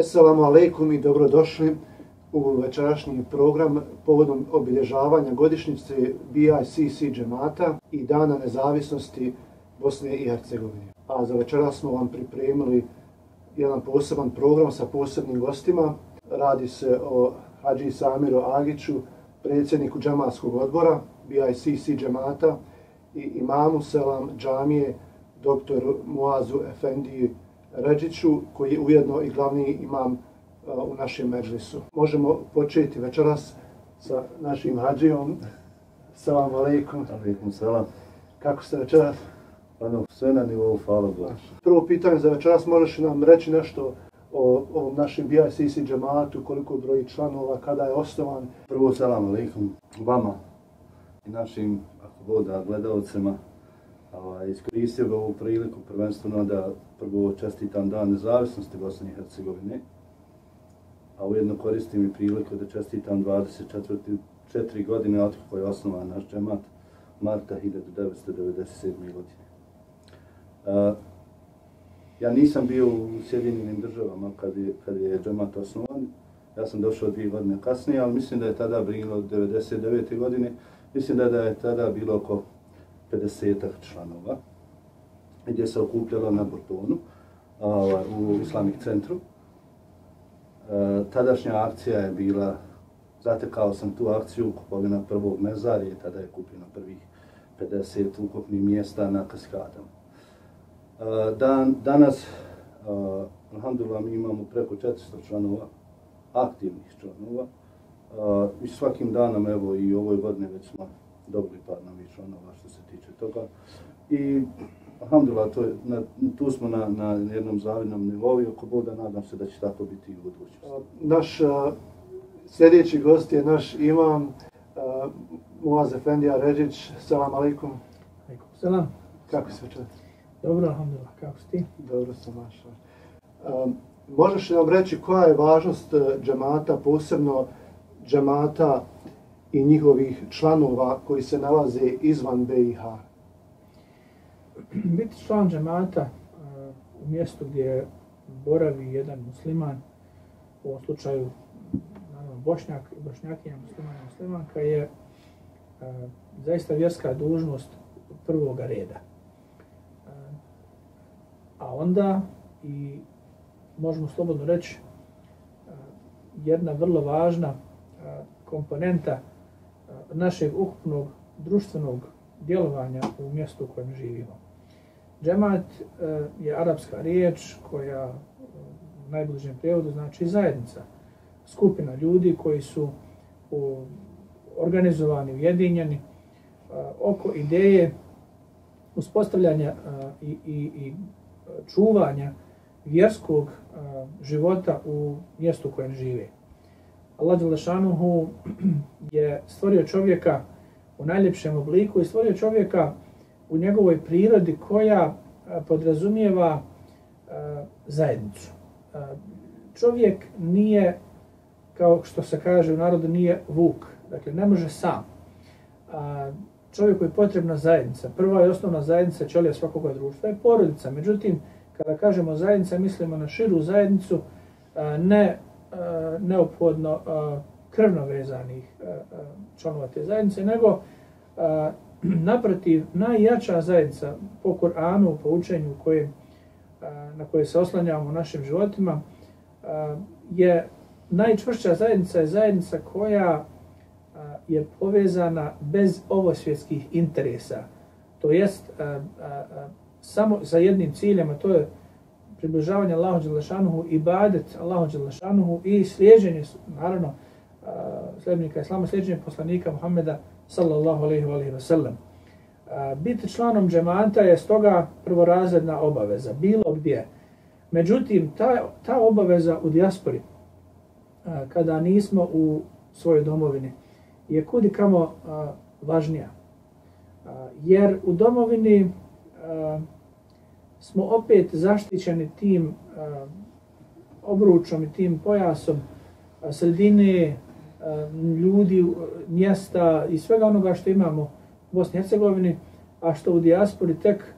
Assalamu alaikum i dobrodošli u večerašnji program povodom obilježavanja godišnjice BICC džemata i Dana nezavisnosti Bosne i Hercegovine. A za večeras smo vam pripremili jedan poseban program sa posebnim gostima. Radi se o Hadži Samiru Agiću, predsjedniku džematskog odbora BICC džemata i imamu Selam džamije dr. Muazu Efendiji Redžiću, koji je ujedno i glavni imam u našem medžlisu. Možemo početi večeras sa našim hadžijom. Selam alejkum. Alejkum selam. Kako ste večeras? Ano, sve na nivou, hvala Bogu. Prvo pitanje za večeras, možeš nam reći nešto o ovom našem BICC džematu, koliko broji članova, kada je osnovan? Prvo selam alejkum vama i našim, ako boda, gledalcima. Iskoristio bi ovu priliku prvenstveno da prvo čestitam Dan nezavisnosti Bosne i Hercegovine, a ujedno koristim i priliku da čestitam 24 godine od kako je osnovan naš džemat, marta 1997. godine. Ja nisam bio u Sjedinjenim državama kad je džemat osnovan, ja sam došao 2 godine kasnije, ali mislim da je tada bilo 99. godine, mislim da je tada bilo oko 50-ak članova, gdje se okupljalo na Bordonu, u Islamic centru. Tadašnja akcija je bila, zatekao sam tu akciju, kupovina prvog mezarije, tada je kupljeno prvih 50 ukupnih mjesta na kaskadama. Danas, alhamdulillah, mi imamo preko 400 članova, aktivnih članova, i svakim danom, evo i ovoj godine već smo dobili par novih članova što se tiče toga. I alhamdulillah, tu smo na jednom zavidnom nivou i oko Boga nadam se da će tako biti i u budućnosti. Naš sljedeći gost je naš imam Muaz Efendija Redžić. Selam alejkum. Alejkum selam. Kako si večer? Dobro, alhamdulillah. Kako si ti? Dobro sam, mašallah. Možeš li nam reći koja je važnost džemata, posebno džemata i njihovih članova koji se nalaze izvan BiH? Biti član džemata u mjestu gdje boravi jedan musliman, u ovom slučaju Bošnjak i Bošnjakinja, musliman i muslimanka, je zaista vjerska dužnost prvoga reda. A onda i možemo slobodno reći jedna vrlo važna komponenta našeg ukupnog društvenog djelovanja u mjestu u kojem živimo. Džemat je arapska riječ koja u najbližem prijevodu znači zajednica. Skupina ljudi koji su organizovani, ujedinjeni oko ideje uspostavljanja i čuvanja vjerskog života u mjestu u kojem žive. Allah dželešanuhu je stvorio čovjeka u najljepšem obliku i stvorio čovjeka u njegovoj prirodi koja podrazumijeva zajednicu. Čovjek nije, kao što se kaže u narodu, nije vuk, dakle ne može sam. Čovjeku je potrebna zajednica. Prva i osnovna zajednica ćelija svakoga društva je porodica. Međutim, kada kažemo zajednica, mislimo na širu zajednicu, ne neophodno krvno vezanih članova te zajednice, nego naprotiv najjača zajednica po Kur'anu, po učenju na koje se oslanjamo u našim životima, je najčvršća zajednica, je zajednica koja je povezana bez ovosvjetskih interesa. To jest samo sa jednim ciljem, a to je približavanje Allahu dželešanuhu, ibadet Allahu dželešanuhu i slijeđenje, naravno, sljedbenika islama, slijeđenje poslanika Muhammeda sallallahu alejhi ve sellem. Biti članom džemata je stoga prvorazredna obaveza, bilo gdje. Međutim, ta obaveza u dijaspori, kada nismo u svojoj domovini, je kudikamo važnija. Jer u domovini smo opet zaštićeni tim obručom i tim pojasom sredine, ljudi, mjesta i svega onoga što imamo u Bosni i Hercegovini, a što u dijaspori tek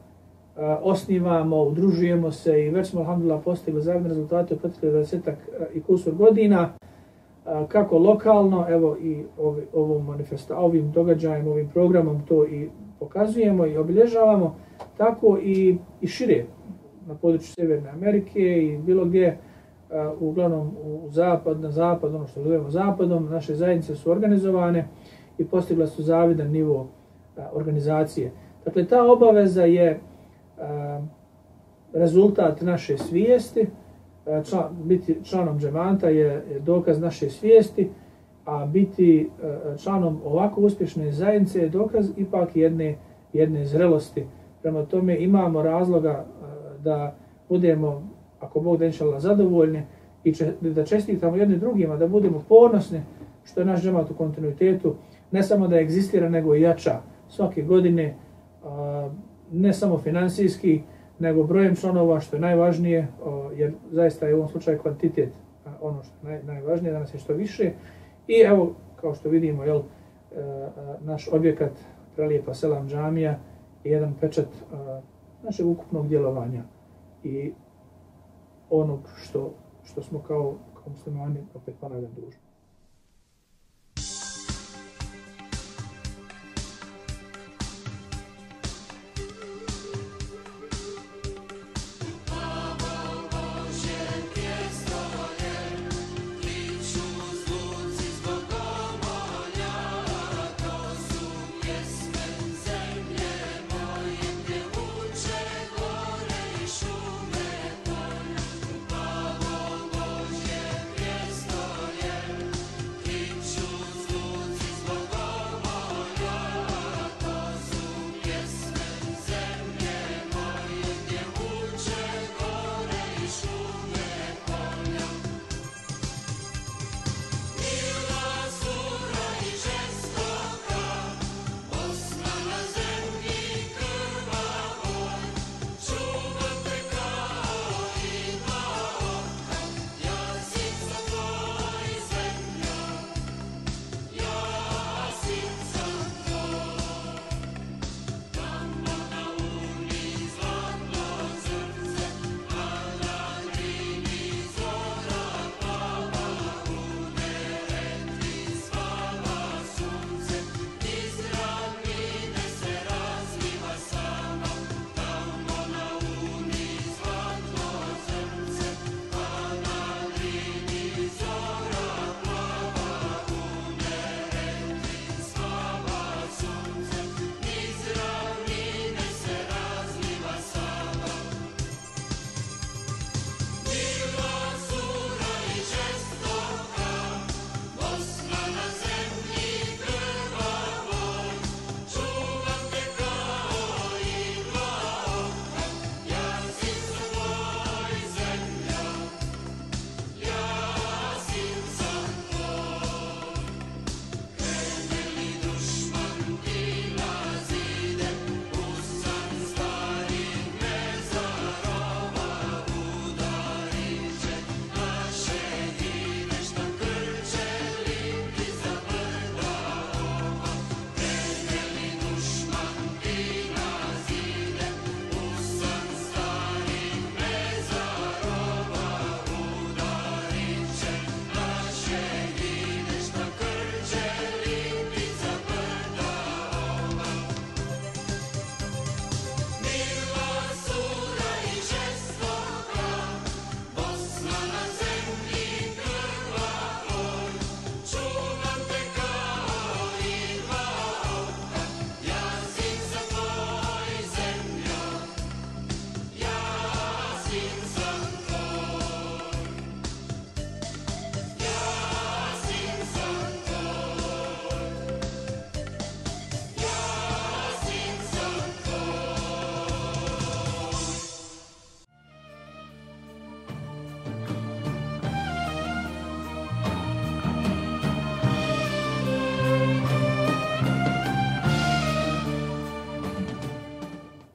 osnivamo, udružujemo se i već smo, alhamdulillah, postigli zavidne rezultate u proteklih 20 i kusur godina, kako lokalno, evo i ovim događajem, ovim programom to i pokazujemo i obilježavamo, tako i šire na području Sjeverne Amerike i bilo gdje, uglavnom na zapad, ono što zovemo zapadom, naše zajednice su organizovane i postigla su zavidan nivo organizacije. Dakle, ta obaveza je rezultat naše svijesti, biti članom džemata je dokaz naše svijesti, a biti članom ovako uspješne zajednice je dokaz ipak jedne zrelosti. Prema tome imamo razloga da budemo, ako Bog da inšallah, zadovoljni i da čestitamo jedni drugima, da budemo ponosni što je naš džemat u kontinuitetu, ne samo da egzistira, nego i jača svake godine, ne samo finansijski, nego brojem članova, što je najvažnije, jer zaista je u ovom slučaju kvantitet ono što je najvažnije, danas je što više. I evo, kao što vidimo, naš objekat Prelijepa Selam džamija je jedan pečat našeg ukupnog djelovanja i onog što smo kao muslimani, opet ponavljam, dužni.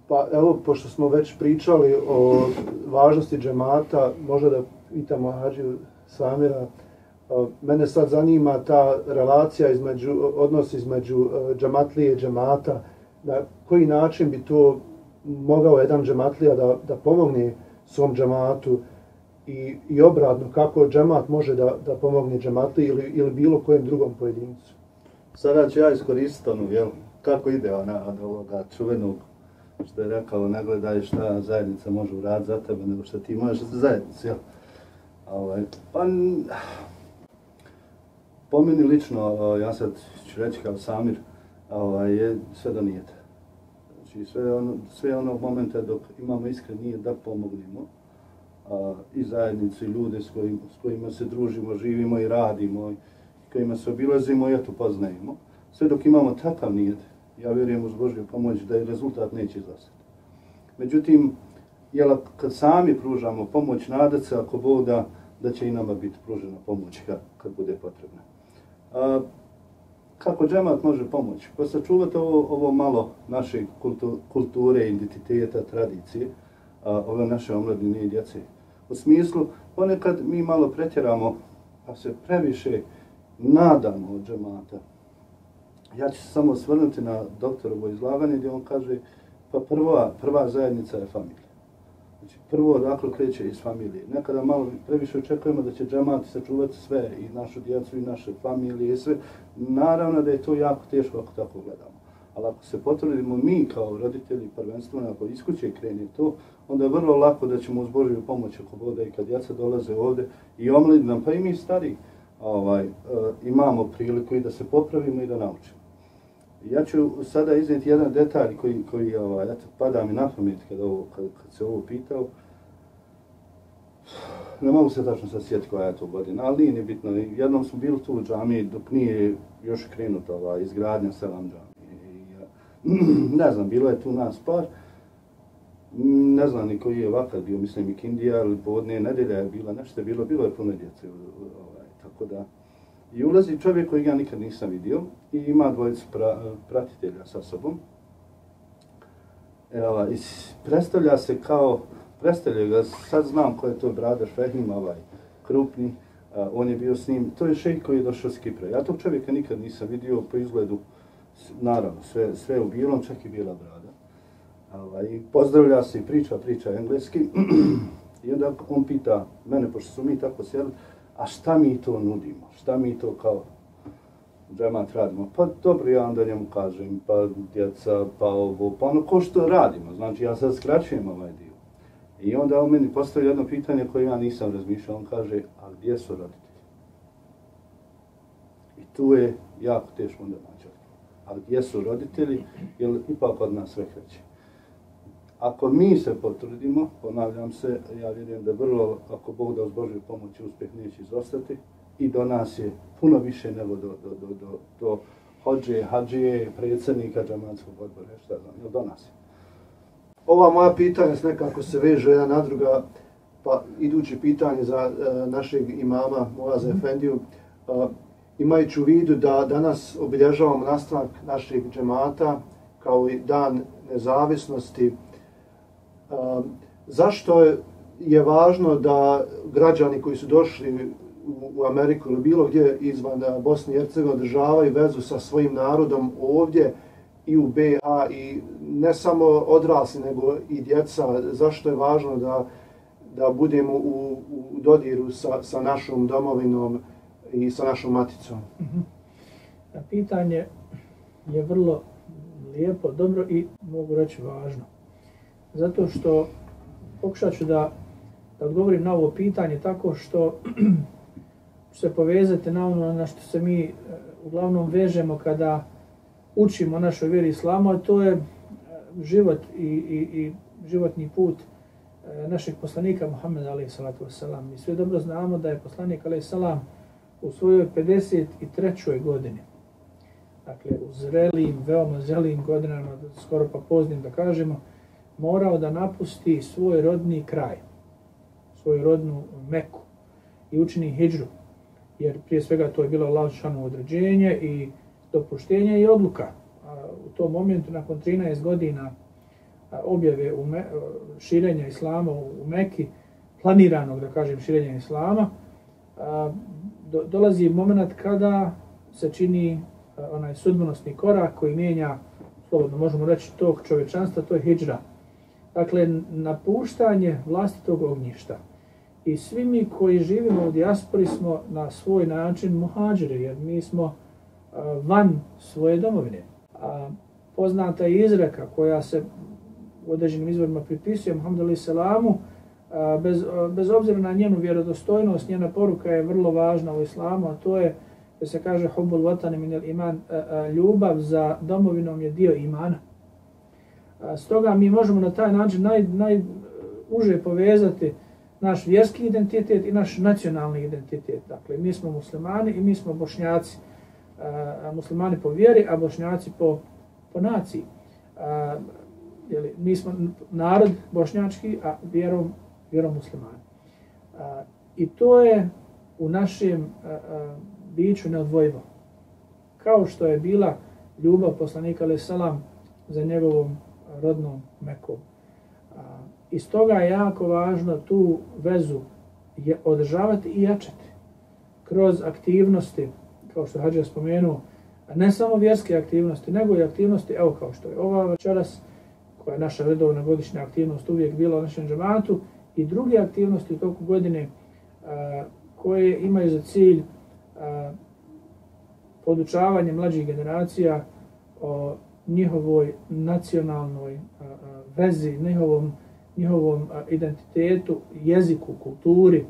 Pa evo, pošto smo već pričali o važnosti džemata, možda da pitamo Hadžiju Samira, mene sad zanima ta relacija odnos između džematlije i džemata, na koji način bi to mogao jedan džematlija da pomogne svom džematu i obratno kako džemat može da pomogne džemati ili bilo kojem drugom pojedincu. Sada ću ja iskoristiti onu, kako ide ona od ovoga čuvenog, što je rekao, ne gledaj šta zajednica može uraditi za tebe, nego što ti možeš za zajednicu, jel? Pa, po meni lično, ja sad ću reći kao Samir, je sve do nijeta. Znači, sve onog momenta dok imamo iskren nijet da pomognemo, i zajednicu i ljude s kojima se družimo, živimo i radimo, kojima se obilazimo i eto poznajemo. Sve dok imamo takav nijet, ja vjerujem uz Božju pomoć da i rezultat neće izostati. Međutim, kad sami pružamo pomoć, nadat se ako Bog da će i nama biti pružena pomoć kad bude potrebna. Kako džemat može pomoći? Pa sačuvati ovo malo naše kulture, identiteta, tradicije, ove naše omladine i djece. U smislu, ponekad mi malo pretjeramo, pa se previše nadamo od džemata. Ja ću se samo osvrnuti na doktorovo izlaganje gdje on kaže pa prva zajednica je familija. Znači prvo odakle kreće iz familije. Nekada malo previše očekujemo da će džemati sačuvati sve, i našu djecu i naše familije i sve. Naravno da je to jako teško ako tako gledamo. Ali ako se potrudimo mi kao roditelji prvenstveno, ako iz kuće krene to, onda je vrlo lako da ćemo uz Božju pomoć ako bude i kad djeca dolaze ovdje i omladina, pa i mi stari, imamo priliku i da se popravimo i da naučimo. Ja ću sada iznijeti jedan detalj koji pada mi na pamet kad se ovo pitao. Ne mogu se tačno sad sjetiti koja je to godina, ali nije bitno. Jednom smo bili tu u džamiji dok nije još krenuta izgradnja Selam džamije. Ne znam, bilo je tu nas par. Ne znam ni koji je vakad bio, mislim i Kindija, ili podne nedelja je bila, nešto je bilo je puno djece. Tako da. I ulazi čovjek kojeg ja nikad nisam vidio i ima dvojicu pratitelja sa sobom. I predstavlja se kao, ga, sad znam ko je to brada Fehim, krupni, on je bio s njim, to je šejh koji je došao s Kipra. Ja tog čovjeka nikad nisam vidio po izgledu, naravno, sve u bijelom, čak i bijela brada. I pozdravlja se i priča engleski. I onda on pita mene, pošto su mi tako sjeli, a šta mi to nudimo? Šta mi to kao džemat radimo? Pa dobro, ja onda njemu kažem, pa djeca, pa ovo, pa ono ko što radimo. Znači ja sad skraćujem ovaj dio. I onda on meni postavi jedno pitanje koje ja nisam razmišljao. On kaže, a gdje su roditelji? I tu je jako teško onda naći. A gdje su roditelji? Jer ipak od nas sve kreće. Ako mi se potrudimo, ponavljam se, ja vjerujem da vrlo, ako Bog da uz Božju pomoć uspjeh neće izostati, i do nas je puno više nego do hadžije, predsjednika džematskog odbora, šta znam, do nas je. Ova moja pitanja nekako se vežu jedna na druga, pa iduće pitanje za našeg imama Muaza Efendiju. Imajući u vidu da danas obilježavamo nastanak našeg džemata kao i dan nezavisnosti, zašto je važno da građani koji su došli u Ameriku ili bilo gdje izvan Bosne i Hercegovine održavaju vezu sa svojim narodom ovdje i u BiH, i ne samo odrasli nego i djeca? Zašto je važno da budemo u dodiru sa našom domovinom i sa našom maticom? Pitanje je vrlo lijepo, dobro i mogu reći važno. Zato što pokušat ću da odgovorim na ovo pitanje tako što ću se povezati na ono na što se mi uglavnom vežemo kada učimo našoj vjeri islamu, a to je život i životni put našeg poslanika Muhammeda a.s. Mi svi dobro znamo da je poslanik a.s. u svojoj 53. godini, dakle u zrelim, veoma zrelim godinama, skoro pa poznim da kažemo, morao da napusti svoj rodni kraj, svoju rodnu Meku i učini hidžru. Jer prije svega to je bilo Allahšano određenje i dopuštenje i odluka. U tom momentu, nakon 13 godina objave širenja islama u Meki, planiranog, da kažem, širenja islama, dolazi moment kada se čini onaj sudbonosni korak koji mijenja, slobodno možemo reći, tog čovječanstva, to je hidžra. Dakle, napuštanje vlastitog ognjišta. I svi mi koji živimo u dijaspori smo na svoj način muhađiri, jer mi smo van svoje domovine. Poznata je izreka koja se u određenim izvorima pripisuje Muhammedu alejhi selamu, bez obzira na njenu vjerodostojnost, njena poruka je vrlo važna u islamu, a to je da se kaže hubbul vatani minel iman, ljubav za domovinom je dio imana. Stoga mi možemo na taj način najuže povezati naš vjerski identitet i naš nacionalni identitet. Dakle, mi smo muslimani i mi smo Bošnjaci. Muslimani po vjeri, a Bošnjaci po naciji. Mi smo narod bošnjački, a vjerom muslimani. I to je u našem biću neodvojivo. Kao što je bila ljubav poslanika alejhi selam za njegovom rodnom Mekom. I stoga je jako važno tu vezu održavati i jačati kroz aktivnosti, kao što Hadžija spomenuo, ne samo vjerske aktivnosti, nego i aktivnosti, evo kao što je ova večeras, koja je naša redovna godišnja aktivnost uvijek bila u našem džematu, i druge aktivnosti u toku godine koje imaju za cilj podučavanje mlađih generacija o njihovoj nacionalnoj vezi, njihovom identitetu, jeziku, kulturi,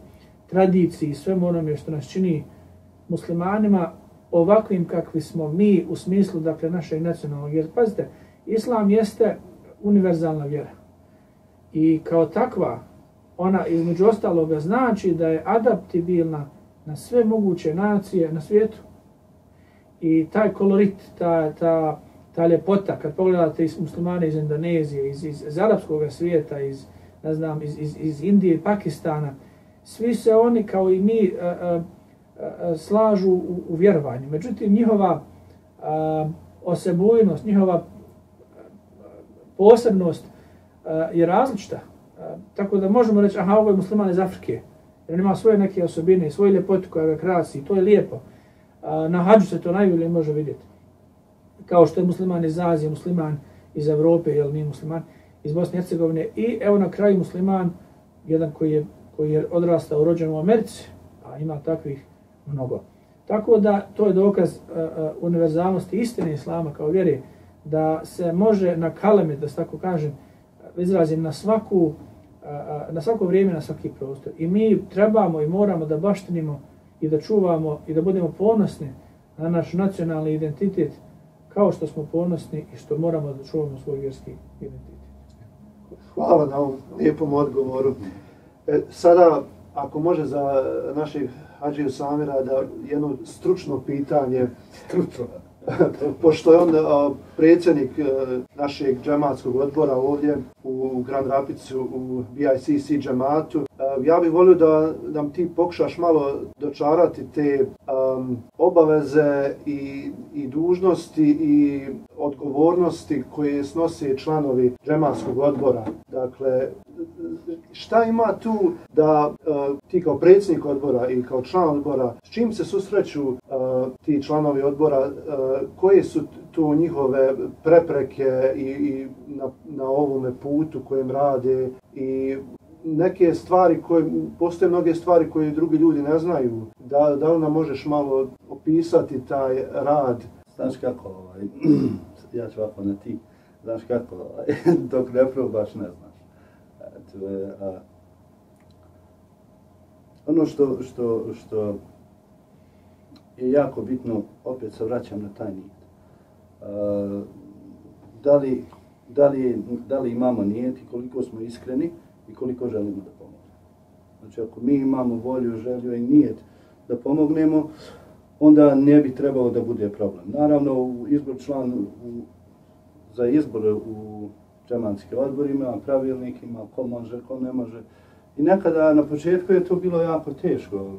tradiciji, svemu onome što nas čini muslimanima ovakvim kakvi smo mi u smislu, dakle, našeg nacionalnog jezika. Pazite, islam jeste univerzalna vjera i kao takva ona između ostaloga znači da je adaptibilna na sve moguće nacije na svijetu. I taj kolorit, ta ljepota, kad pogledate muslimane iz Indonezije, iz arapskog svijeta, iz Indije i Pakistana, svi se oni kao i mi slažu u vjerovanju. Međutim, njihova osebujnost, njihova posebnost je različita. Tako da možemo reći, aha, ovo je musliman iz Afrike, jer on ima svoje neke osobine, svoje ljepote koja ga krasi, to je lijepo. Na hadžu se to najbolje može vidjeti. Kao što je musliman iz Azije, musliman iz Evrope, jel nije musliman iz Bosne i Hercegovine, i evo na kraju musliman, jedan koji je odrastao, rođen u Americi, a ima takvih mnogo. Tako da to je dokaz univerzalnosti istine islama kao vjere, da se može na kalemet, da se tako kažem, izrazim na svako vrijeme, na svaki prostor. I mi trebamo i moramo da baštinimo i da čuvamo i da budemo ponosni na naš nacionalni identitet, kao što smo ponosni i što moramo da čuvamo svoj vjerski identitet. Hvala na ovom lijepom odgovoru. Sada, ako može za naših Hadžiju Samira da jedno stručno pitanje, pošto je on predsjednik našeg džematskog odbora ovdje u Grand Rapidsu u BICC džematu, ja bih volio da nam ti pokušaš malo dočarati te obaveze i dužnosti i odgovornosti koje snose članovi džematskog odbora. Dakle, šta ima tu da ti kao predsjednik odbora i kao član odbora, s čim se susreću ti članovi odbora, koje su tu njihove prepreke i na ovome putu kojem rade, i neke stvari postoje mnoge stvari koje drugi ljudi ne znaju. Da li nam možeš malo opisati taj rad? Znaš kako, ja ću ovako na ti, znaš kako, dok ne probaš ne znaš. To je, ono što je jako bitno, opet se vraćam na taj nijet. Da li imamo nijet i koliko smo iskreni i koliko želimo da pomognemo. Znači, ako mi imamo volju, želju i nijet da pomognemo, onda ne bi trebalo da bude problem. Naravno, za izbor u džematskim odborima, pravilnikima, ko može, ko ne može. I nekada na početku je to bilo jako teško.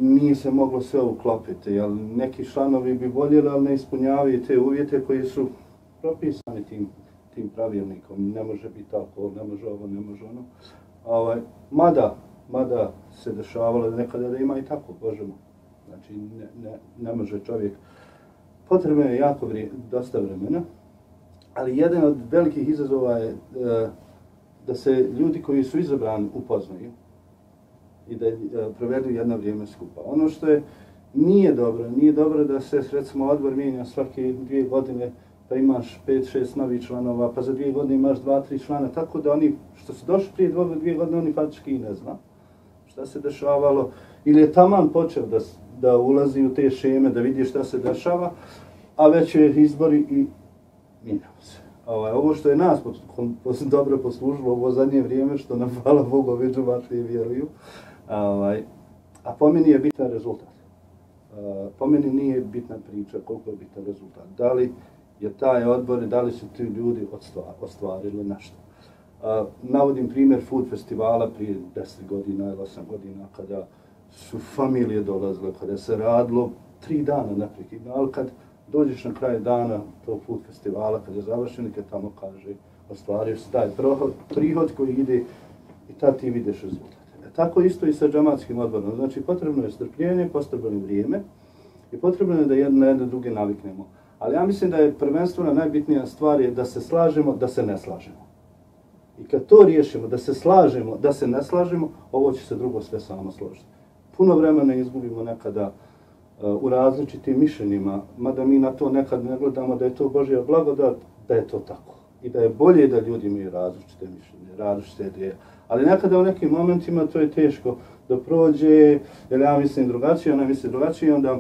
Nije se moglo sve uklopiti, jer neki članovi bi voljeli, ali ne ispunjavaju te uvjete koji su propisani tim pravilnikom. Ne može biti tako, ne može ovo, ne može ono. Mada se dešavalo nekada da ima i tako, Božemo. Znači, ne može čovjek. Potrebno je dosta vremena, Ali jedan od velikih izazova je da se ljudi koji su izabrani upoznaju i da provedu jedno vrijeme skupa. Ono što nije dobro da se recimo odbor mijenja svake 2 godine, pa imaš 5-6 novih članova, pa za 2 godine imaš 2-3 člana, tako da oni što su došli prije 2 godine, oni faktički i ne zna šta se dešavalo, ili je taman počeo da ulazi u te šeme, da vidi šta se dešava, a već je izbori i mijenjamo se. Ovo što je nas dobro poslužilo ovo zadnje vrijeme, što nam hvala Bogu ove džemate vjeruju, a po meni je bitan rezultat. Po meni nije bitna priča koliko je bitan rezultat. Da li je taj odbor, da li su ti ljudi ostvarili nešto. Navodim primjer food festivala prije 10 godina ili 8 godina kada su familije dolazile, kada se radilo 3 dana neprekidno, ali kad dođeš na kraj dana tog food festivala, kada je završen i kad tamo kaže ostvario se taj prihod koji ide i tad ti vidiš rezultat. Tako isto i sa džematskim odborom. Znači potrebno je strpljenje, potrebno je vrijeme i potrebno je da jedne druge naviknemo. Ali ja mislim da je prvenstveno najbitnija stvar je da se slažemo, da se ne slažemo. I kad to riješimo, da se slažemo, da se ne slažemo, ovo će se drugo sve samo složiti. Puno vremena izgubimo nekada u različitim mišljenjima, mada mi na to nekad ne gledamo da je to Božja blagodat, da je to tako. I da je bolje da ljudi imaju različite mišljenje, različite ideje. Ali nekada u nekim momentima to je teško da prođe, jer ja mislim drugačije, ona misli drugačije, onda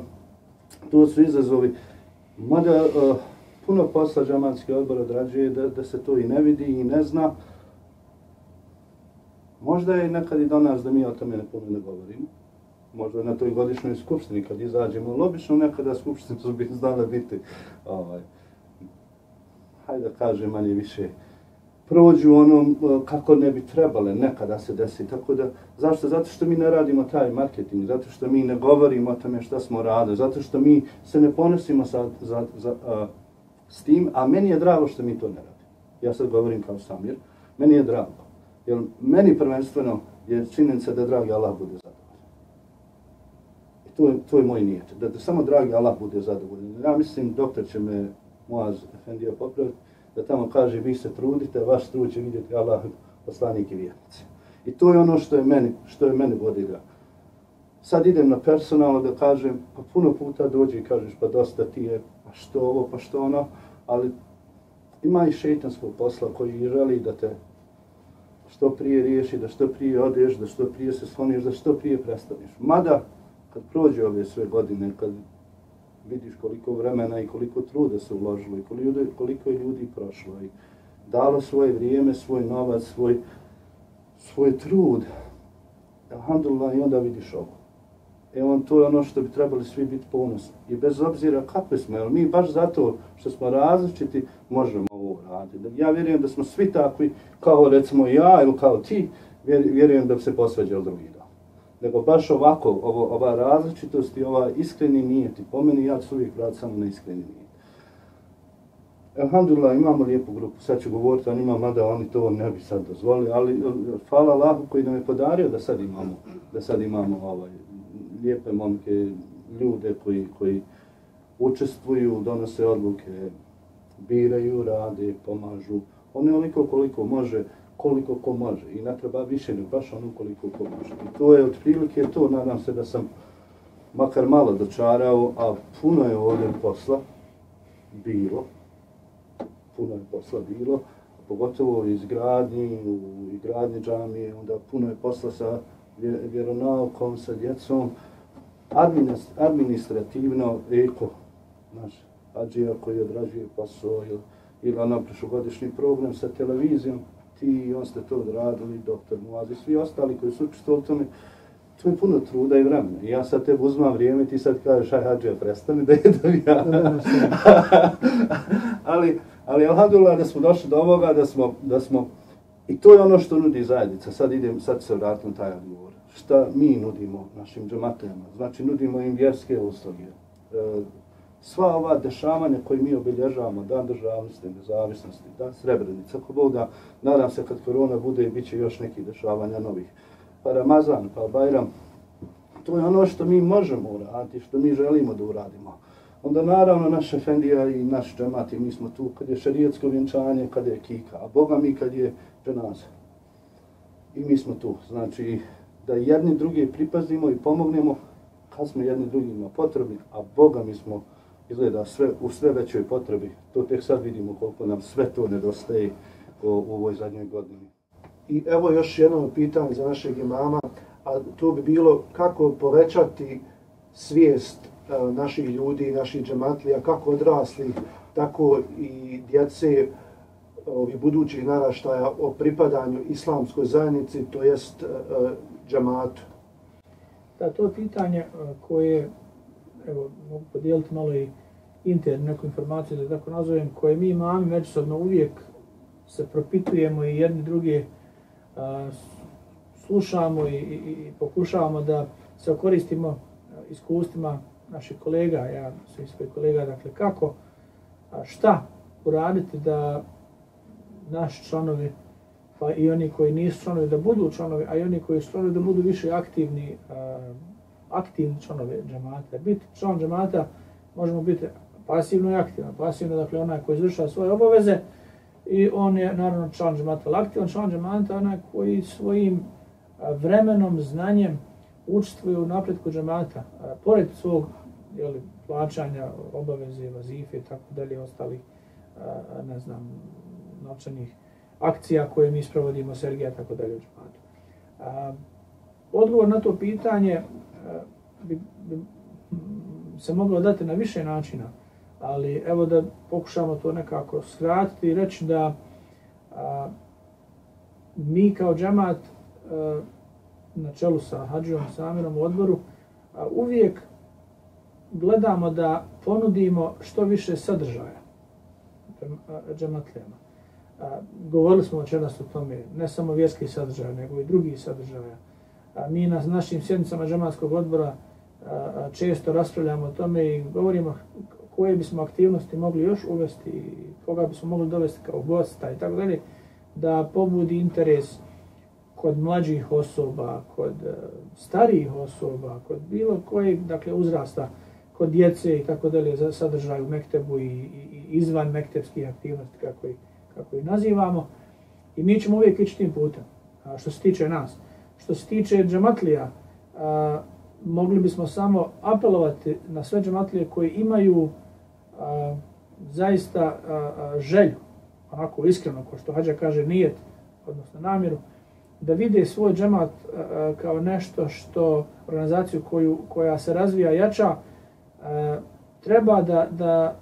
to su izazovi. Mada puno posla džematski odbor odrađuje da se to i ne vidi i ne zna. Možda je nekad i do nas da mi o tome puno ne govorimo. Možda na toj godišnjoj skupštini kad izađemo, ali obično nekada skupštine su znale biti, hajde da kažem manje više, prođu onom kako ne bi trebale nekada se desi. Tako da, zašto? Zato što mi ne radimo taj marketing, zato što mi ne govorimo o tome šta smo radili, zato što mi se ne ponosimo s tim, a meni je drago što mi to ne radimo. Ja sad govorim kao Samir, meni je drago. Jer meni prvenstveno je činjenica da dragi Allah bude zadovoljan. To je moj nijet, da samo dragi Allah bude zadovoljan. Ja mislim, doktor će me Muaz Efendija popraviti, da tamo kaže vi se trudite, vaš trud će vidjeti Allah, poslanik i vjernici. I to je ono što je meni vodilja. Sad idem na personalno da kažem, pa puno puta dođe i kažeš pa dosta ti je, pa što ovo, pa što ono, ali ima i šejtanskog posla koji želi da te što prije riješi, da što prije odeš, da što prije se skloniš, da što prije prestaneš. Mada, kad prođe ove sve godine, kad vidiš koliko vremena i koliko truda se uložilo i koliko je ljudi prošlo i dalo svoje vrijeme, svoj novac, svoj trud, alhamdulillah, i onda vidiš ovo. To je ono što bi trebali svi biti ponosni. I bez obzira kakvi smo, jer mi baš zato što smo različiti možemo ovo raditi. Ja vjerujem da smo svi takvi, kao recimo ja ili kao ti, vjerujem da bi se posvađali drugi dan. Nego baš ovako, ova različitost i ova iskreni nijet. I po meni ja ću uvijek vratiti samo na iskreni nijet. Alhamdulillah, imamo lijepu grupu, sad ću govoriti o njima, mada oni to ne bi sad dozvolili, ali hvala Allahu koji nam je podario da sad imamo lijepe momke, ljude koji učestvuju, donose odluke, biraju, rade, pomažu. Onoliko koliko može, koliko ko može. I ne treba više, nego baš ono koliko ko može. I to je otprilike to, nadam se da sam makar malo dočarao, a puno je ovdje posla bilo. Pogotovo u izgradnji džamije, onda puno je posla sa vjeronaukom, sa djecom. Administrativno, naš Adžija koji odrađuje posao ili onam prošlogodišnji program sa televizijom, ti i on ste to odradili, doktor Muaz i svi ostali koji su učestvovali u tome, to je puno truda i vremena. I ja sad tebi uzmam vrijeme i ti sad kažeš, aj Adžija, prestani da jedem ja. Ali alhamdulillah da smo došli do ovoga, da smo, i to je ono što nudi zajednica. Sad se vratim taj odgovor. Šta mi nudimo našim džematima? Znači nudimo im vjerske usluge. Sva ova dešavanja koje mi obilježavamo, dan državnosti, nezavisnosti, dan Srebrenice, ako Bog da, nadam se kad korona bude i bit će još nekih dešavanja novih. Pa Ramazan, pa Bajram, to je ono što mi možemo uraditi, što mi želimo da uradimo. onda naravno naš efendija i naš džemat i mi smo tu kad je šerijetsko vjenčanje, kad je kika, a Boga mi kad je dženaza. I mi smo tu. Znači da jedni drugi pripazimo i pomognemo kad smo jedni drugima potrebni, a Boga mi smo izgleda u sve većoj potrebi. To tek sad vidimo koliko nam sve to nedostaje u ovoj zadnjoj godini. I evo još jedno pitanje za našeg imama, a to bi bilo kako povećati svijest naših ljudi, naših džematlija, kako odraslih, tako i djece ovih budućih naraštaja o pripadanju islamskoj zajednici, to jest džematu. Da, to je pitanje koje, evo, mogu podijeliti malo i internu neku informaciju, da tako nazovem, koje mi imami međusobno uvijek se propitujemo i jedni druge slušamo i pokušavamo da se koristimo iskustvima naših kolega, ja svih svojih kolega, dakle kako, šta uraditi da naši članovi, pa i oni koji nisu članovi da budu članovi, a i oni koji su članovi da budu više aktivni članovi džemata. Biti član džemata možemo biti pasivno i aktivno. Pasivno, dakle, onaj koji izvršava svoje obaveze i on je naravno član džemata, ali aktivan član džemata je onaj koji svojim vremenom, znanjem učestvuje u napretku džemata, pored svog plaćanja, obaveze, vazife i tako dalje, ostalih, ne znam, novčanih akcija koje mi sprovodimo, Sergija, tako dalje u džematu. Odgovor na to pitanje bi se moglo dati na više načina, ali evo da pokušamo to nekako skratiti i reći da mi kao džemat na čelu sa Hadžijom Samirom u odboru uvijek gledamo da ponudimo što više sadržaja džematlijama. Govorili smo večeras o tome, ne samo vjerskih sadržaja, nego i drugih sadržaja. Mi na našim sjednicama džematskog odbora često raspravljamo o tome i govorimo koje bismo aktivnosti mogli još uvesti, koga bismo mogli dovesti kao gosta i tako dalje, da pobudi interes kod mlađih osoba, kod starijih osoba, kod bilo kojeg, dakle, uzrasta, kod djece i tako dalje, za sadržaj u mektebu i izvan mektebskih aktivnosti, kako ih nazivamo. I mi ćemo uvijek ići tim putem, što se tiče nas. Što se tiče džematlija, mogli bismo samo apelovati na sve džematlije koji imaju zaista želju, onako iskreno, ko što Hadža kaže, nijet, odnosno namjeru, da vide svoj džemat kao nešto što, organizaciju koja se razvija, jača, treba da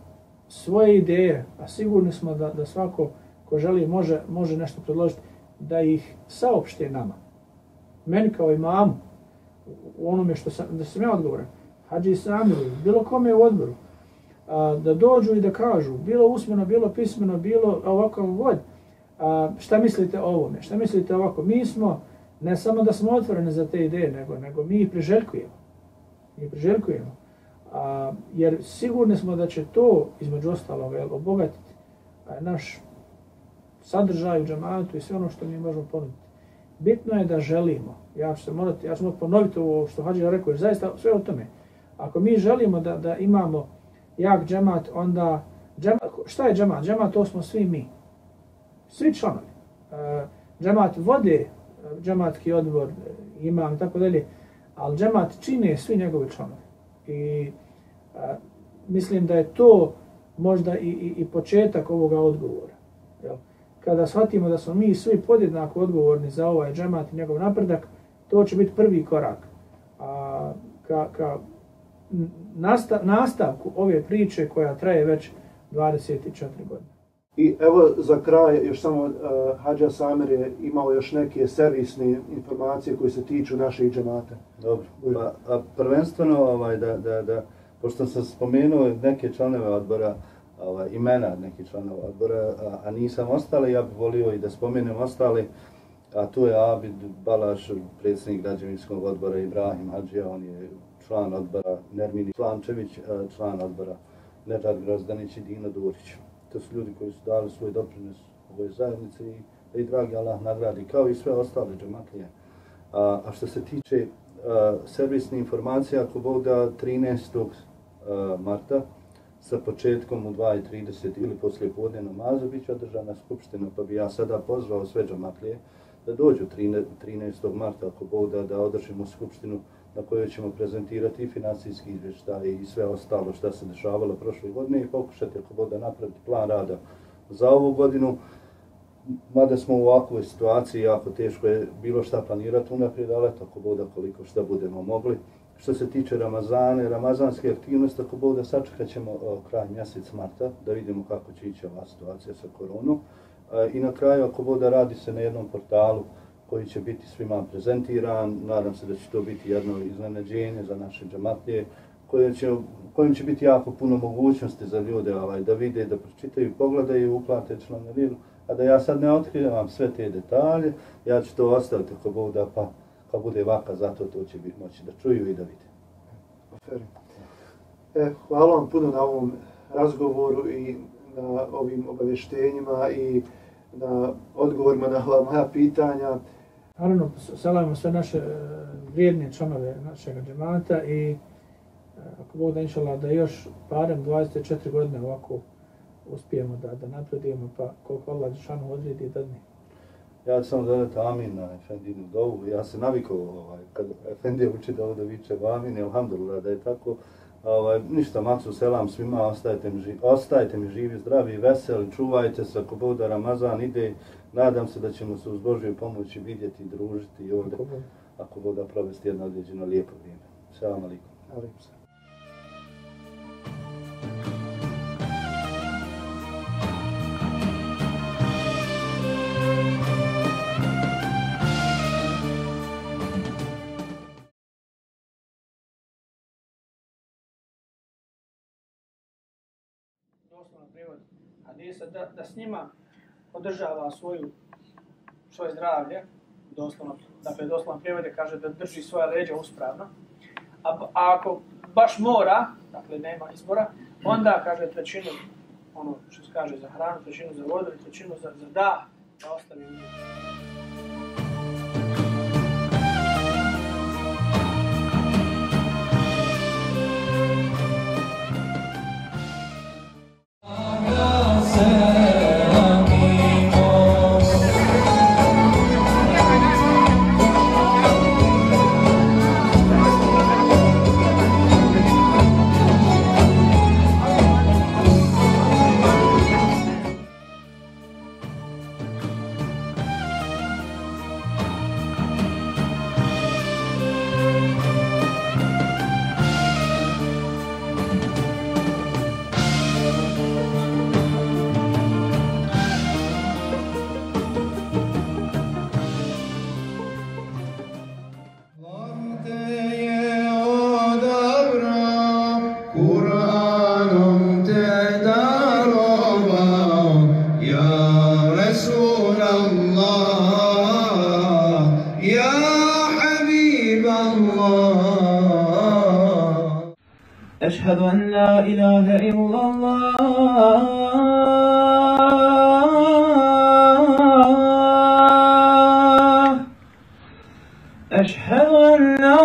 svoje ideje, a sigurni smo da svako ko želi može nešto predložiti, da ih saopšte nama. Meni kao imamu, u onome da sam ja odgovoran, Hadži Samiru, bilo kome u odboru, da dođu i da kažu, bilo usmeno, bilo pismeno, bilo ovako vod, šta mislite o ovome, šta mislite ovako. Mi smo, ne samo da smo otvoreni za te ideje, nego mi ih priželjkujemo. Jer sigurni smo da će to, između ostalog, obogatiti naš sadržaj u džematu i sve ono što mi možemo ponuditi. Bitno je da želimo. Ja ću morati ponoviti ovo što Hadžija rekao, jer zaista sve o tome. Ako mi želimo da imamo jak džemat, onda šta je džemat? Džemat, to smo svi mi. Svi članovi. Džemat vode, džematski odbor, imam, tako dalje, ali džemat čine svi njegovi članovi. I mislim da je to možda i početak ovoga odgovora. Jel? Kada shvatimo da smo mi svi podjednako odgovorni za ovaj džemat i njegov napredak, to će biti prvi korak ka nastavku ove priče koja traje već 24 godine. I evo za kraj još samo Hadža Samir je imao još neke servisne informacije koje se tiču naših džemata. Dobro, pa prvenstveno pošto sam spomenuo neke članove odbora, imena nekih članova odbora, a nisam ostali, ja bih volio i da spomenem ostali, a tu je Abid Balaš, predsjednik građevinskog odbora, Ibrahim Hadžija, on je član odbora, Nermin Islamčević, član odbora, Nedžad Grozdanić i Dino Durić. To su ljudi koji su dali svoj doprinos ovoj zajednici i da ih dragi Allah nagradi, kao i sve ostale džematlije. A što se tiče servisne informacije, ako Bog da 13. marta sa početkom u 2:30 ili poslije podne namaza bit će održana skupština, pa bi ja sada pozvao sve džamatlije da dođu 13. marta ako Bog da održimo skupštinu na kojoj ćemo prezentirati i financijski izvještaj i sve ostalo što se dešavalo prošle godine i pokušati ako Bog da napraviti plan rada za ovu godinu. Mada smo u ovakvoj situaciji, jako teško je bilo šta planirati unaprijed, ali ako Bog da koliko šta budemo mogli. Što se tiče ramazanske aktivnosti, ako Bog da sačekat ćemo kraj mjesec marta, da vidimo kako će ići ova situacija sa koronom. I na kraju, ako Bog da radi se na jednom portalu koji će biti svima prezentiran, nadam se da će to biti jedno iznenađenje za naše džamatlije, kojim će biti jako puno mogućnosti za ljude da vide, da pročitaju, pogledaju, uplate članarinu, a da ja sad ne otkrivam sve te detalje, ja ću to ostaviti ako Bog da, pa kad bude vaka, zato to će biti moći da čuju i da vide. Hvala vam puno na ovom razgovoru i na ovim obavještenjima i na odgovorima na ova moja pitanja. Naravno, salavimo sve naše vrijedne članove našeg džemata i ako Bog da inšallah da još barem 24 godine ovako uspijemo da napredujemo, pa koliko Allah Đelešanu odredi da dne. Ja ću samo dodati amin na Efendinu dovu. Ja se navikao kad Efendija uči da ovdje viče amin, alhamdulillah da je tako. Ništa, Maksu selam svima, ostajte mi živi, zdravi i veseli, čuvajte se ako Bog da Ramazan ide. Nadam se da ćemo se uz Božju pomoći vidjeti i družiti i ovdje, ako Bog da provesti jedno određeno lijepo vrijeme. Selam alaikum. Doslovno prijevod hadisa, da s njima održava svoje zdravlje, doslovno prijevode kaže da drži svoja leđa uspravno, a ako baš mora, dakle nema izbora, onda kaže trećinu, ono što se kaže za hranu, trećinu za vodu i trećinu za dah, da ostavi u njegu. أشهد أن لا إله إلا الله أشهد أن لا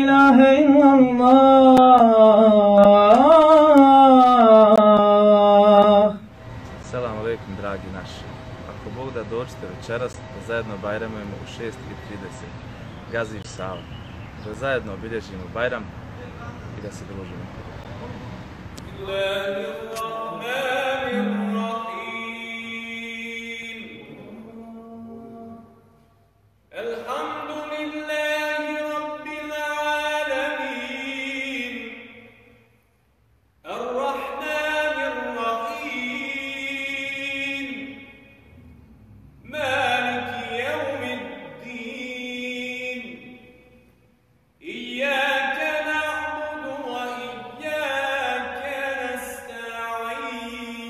إله إلا الله. Selam alejkum dragi naši. Ako Bog da dođete večeras da zajedno bajramujemo u 6:30. Gazi Sava. Da zajedno obilježimo Bajram i da se družimo. إياك نعبد وإياك نستعين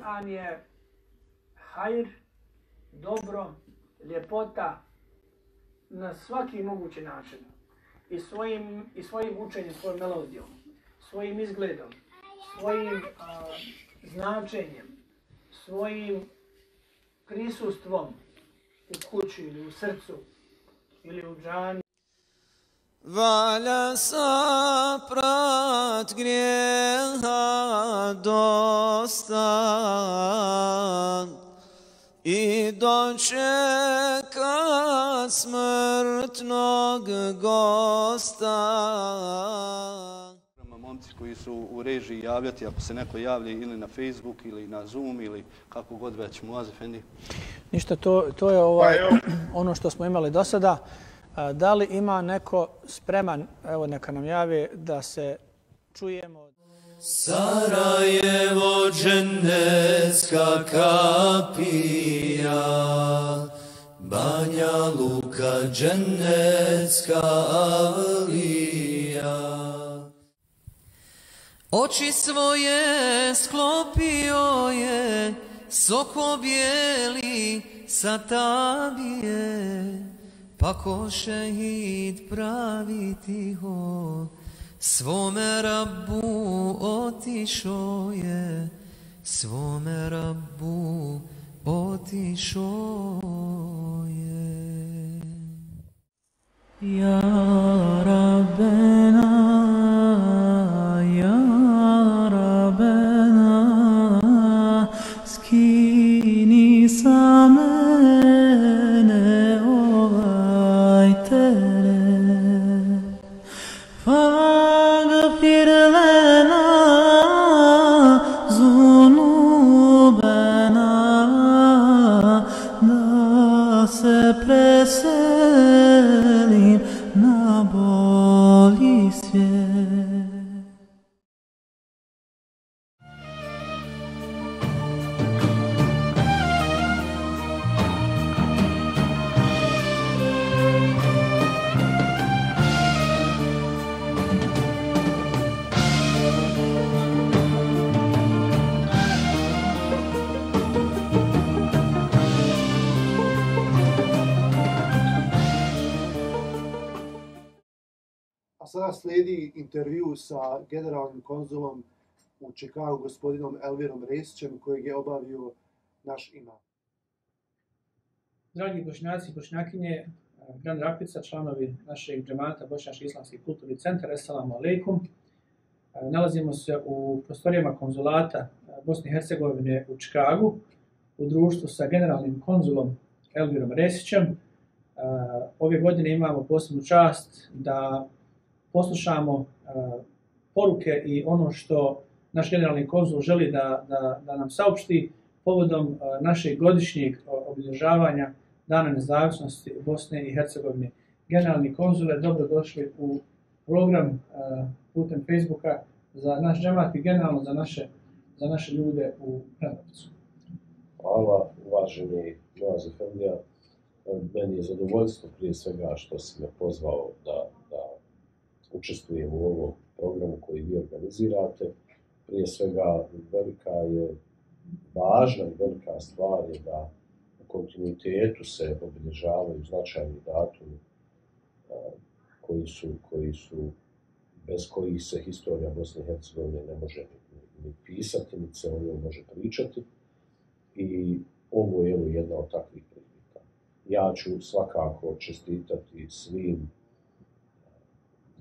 Kur'an je hajr, dobro, ljepota na svaki mogući način. I svojim učenjem, svojom melodijom, svojim izgledom, svojim značenjem, svojim prisustvom u kući ili u srcu ili u džani. Valja saprat grijeha dosta i dočekat smrtnog gosta. Momci koji su u režiji javljati, ako se neko javlja ili na Facebook ili na Zoom ili kako god već, Muaz Efendi. Ništa, to je ono što smo imali do sada. Da li ima neko spreman, evo neka nam javi, da se čujemo? Sarajevo džennetska kapija, Banja Luka džennetska alija. Oči svoje sklopio je soko bijeli sa tabije, pa ko šehid pravi tiho, svome Rabbu otišo je, svome Rabbu otišo je. Ja Rabbena, ja Rabbena, skini sa mene ovaj teret. Faghfir lana zunubana, da se preselim na bolji svijet. A sada slijedi intervju sa generalnim konzulom u Čikagu, gospodinom Elvirom Resićem, kojeg je obavio naš imam. Dragi Bošnjaci i Bošnjakinje, Grand Rapica, članovi našeg džemata Bošnjački islamski kulturni centar, assalamu alaikum. Nalazimo se u prostorijama konzulata Bosne i Hercegovine u Čikagu, u društvu sa generalnim konzulom Elvirom Resićem. Ove godine imamo posebnu čast da poslušamo poruke i ono što naš generalni konzul želi da nam saopšti povodom našeg godišnjeg obilježavanja Dana nezavisnosti Bosne i Hercegovine. Generalni konzule, dobrodošli u program putem Facebooka za naš džemat i generalno za naše ljude u Prenovicu. Hvala, uvaženi Muaz Efendija. Meni je zadovoljstvo prije svega što si me pozvao da učestvujem u ovom programu koji vi organizirate. Prije svega važna i velika stvar je da u kontinuitetu se obilježavaju značajni datumi bez kojih se historija Bosne i Hercegovine ne može ni pisati, ni se o njoj može pričati. I ovo je jedna od takvih prilika. Ja ću svakako čestitati svim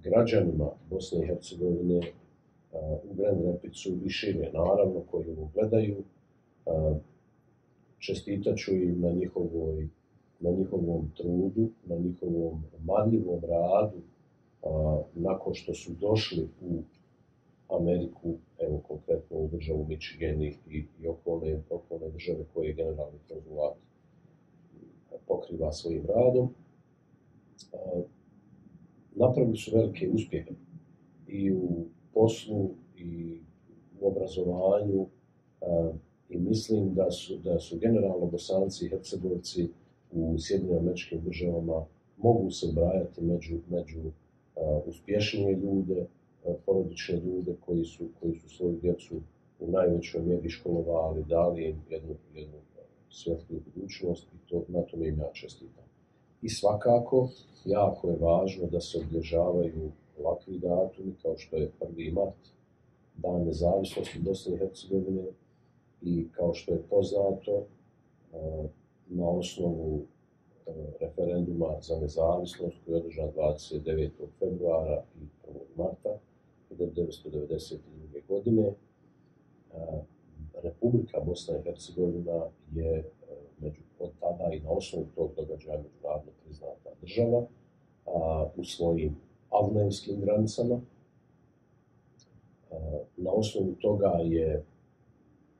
građanima Bosne i Hercegovine u Grand Rapicu i šire, naravno, koji ovo gledaju. Čestitat ću im na njihovom trudu, na njihovom marljivom radu, nakon što su došli u Ameriku, evo konkretno u državu Michigan i okolne države koje generalni konzulat pokriva svojim radom. Napravili su velike uspjehe i u poslu i u obrazovanju i mislim da su generalno Bosanci i Hercegovci u Sjedinjenim Američkim Državama mogu se ubrajati među uspješnije ljude, porodične ljude koji su svoju djecu u najvećoj mjeri školovali, dali im jednu svjetliju budućnost i na tome im ja čestitam. I svakako, jako je važno da se obilježavaju ovakvi datumi kao što je 1. mart, Dan nezavisnosti Bosne i Hercegovine, i kao što je poznato, na osnovu referenduma za nezavisnost koji je održan 29. februara i 1. marta 1992. godine, Republika Bosna i Hercegovina je od tada i na osnovu tog događaja međunarodno priznata država u svojim avnojevskim granicama. Na osnovu toga je,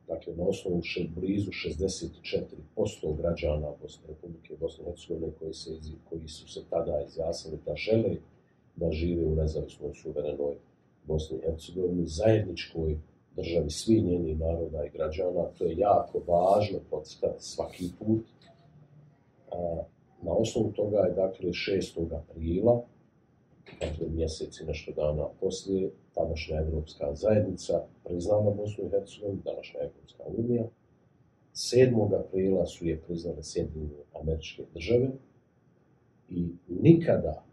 dakle, na osnovu blizu 64% građana Republike Bosne i Hercegovine koji su se tada izjasnili da žele da žive u nezavisnoj suverenoj Bosni i Hercegovini, zajedničkoj državi svih njenih naroda i građana. To je jako važno podcrtati svaki put. Na osnovu toga je, dakle, 6. aprila, dakle mjesec i nešto dana poslije, tadašnja Evropska zajednica priznala Bosnu i Hercegovinu, današnja Evropska unija. 7. aprila su je priznale Sjedinjene Američke Države i nikada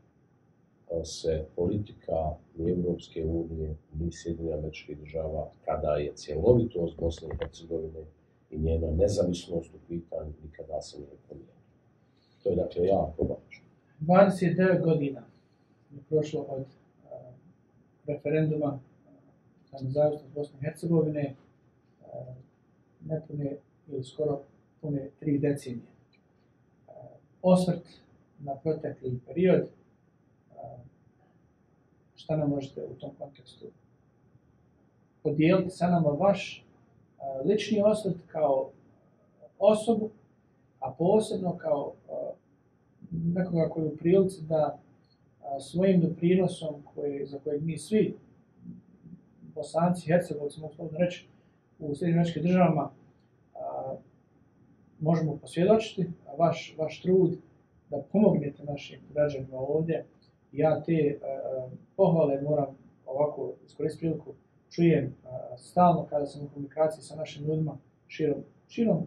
se politika ni Evropske unije ni Sjedinjenih Američkih Država, kada je cjelovitost Bosne i Hercegovine i njena nezavisnost u pitanju, nikada se nije promijenila. To je, dakle, jako važno. 29 godina je prošlo od referenduma za nezavisnost Bosne i Hercegovine, nepune ili skoro pune 3 decenije. Osvrt na protekli period, šta nam možete u tom kontekstu podijeliti sa nama vaš lični osvrt kao osobu, a posebno kao nekoga koji je u prilici da svojim doprinosom za kojeg mi svi Bosanci, Hercegovci, mogu slobodno reći, u Sjedinjenim Američkim Državama možemo posvjedočiti, vaš trud da pomognete našim građanima ovdje. Ja te pohvale moram ovako iskoristiti priliku, čujem stalno kada sam u komunikaciji sa našim ljudima širom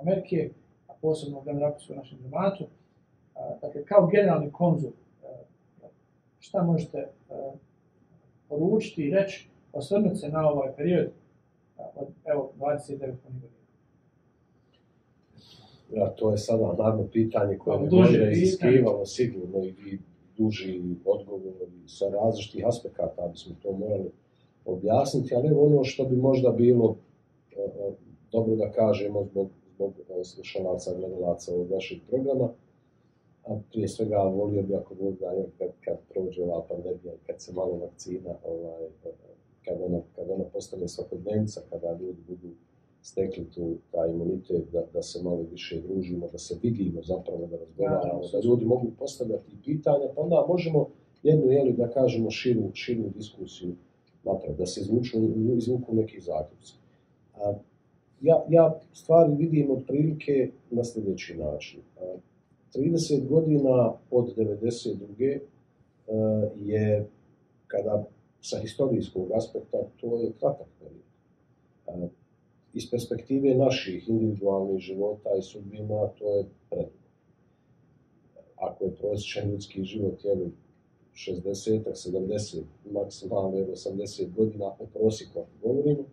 Amerike, a posebno u Generapisu u našem džematu. Dakle, kao generalni konzul, šta možete poručiti i reći, osvrnuti se na ovaj period od 29 godina? Ja, to je sada naravno pitanje koje bi možda iziskivalo sigurno i duži odgovor sa različitih aspekata, bismo to morali objasniti, ali ono što bi možda bilo dobro da kažemo zbog slušalaca, gledalaca ovog vašeg programa, a prije svega volio bi ako Bog da kad prođe ova pandemija, kad se malo vakcina, kad ona postane svakodnevnica, kada ljudi budu stekli taj imunitet, da se malo više družimo, da se vidimo zapravo, da razgovaramo, da ljudi mogu postavljati pitanja, pa onda možemo jednu, da kažemo, širu diskusiju napraviti, da se izvuku neki zaključci. Ja stvari vidim otprilike na sljedeći način. 30 godina od 92. je, kada sa historijskog aspekta, to je kratak period. Iz perspektive naših individualnih života i sudbina, to je predugo. Ako je prosječan ljudski život 60, 70, maksimalno 80 godina, o prosjeku govorimo,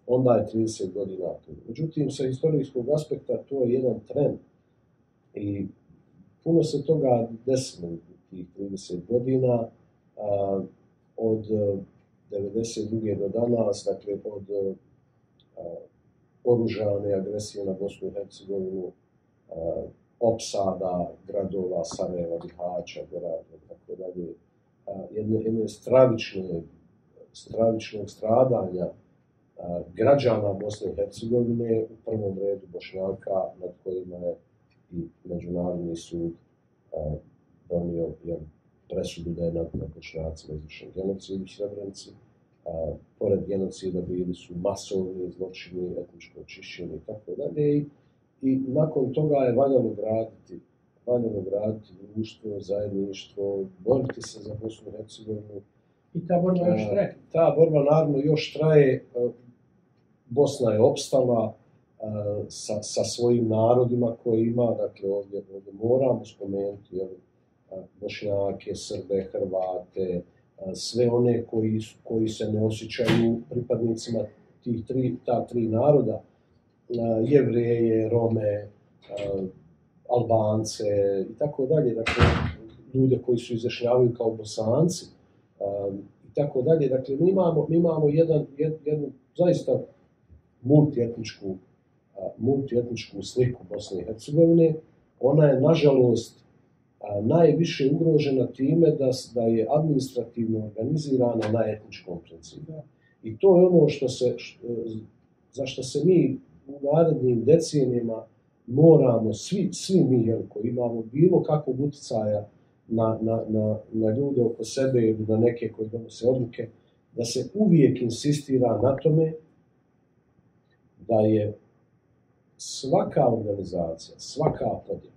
onda je 30 godina tu. Međutim, sa historijskog aspekta to je jedan trend i puno se toga desilo u tih 30 godina, od 92. do danas, dakle od oružane agresije na Bosnu i Hercegovinu, opsada gradova Sarajeva, Bihaća, Goraža, tako dalje, jedne stravičnog stradanja građana Bosne i Hercegovine, u prvom redu Bošnjaka, nad kojima je i Međunarodni sud donio presudu da je nad Bošnjacima izvršen genocid u Srebrenici. Pored genocida bili su masovni zločini, etničko čišćenje i tako dalje. I nakon toga je valjalo graditi društvo, zajedništvo, boriti se za Bosnu i Hercegovinu. I ta borba još traje? Ta borba naravno još traje. Bosna je opstala sa svojim narodima koje ima, dakle ovdje moramo spomenuti Bošnjake, Srbe, Hrvate, sve one koji se ne osjećaju pripadnicima ta tri naroda, Jevreje, Rome, Albance i tako dalje, dakle ljude koji se izjašnjavaju kao Bosanci i tako dalje. Dakle, mi imamo jednu zaista multietničku sliku Bosne i Hercegovine. Ona je, nažalost, najviše ugrožena time da je administrativno organizirana na etničkom principu. I to je ono za što se mi u narednim decenijama moramo, svi mi koji imamo bilo kakvog utjecaja na ljude oko sebe ili na neke koji donose odluke, da se uvijek insistira na tome da je svaka organizacija, svaka podjela,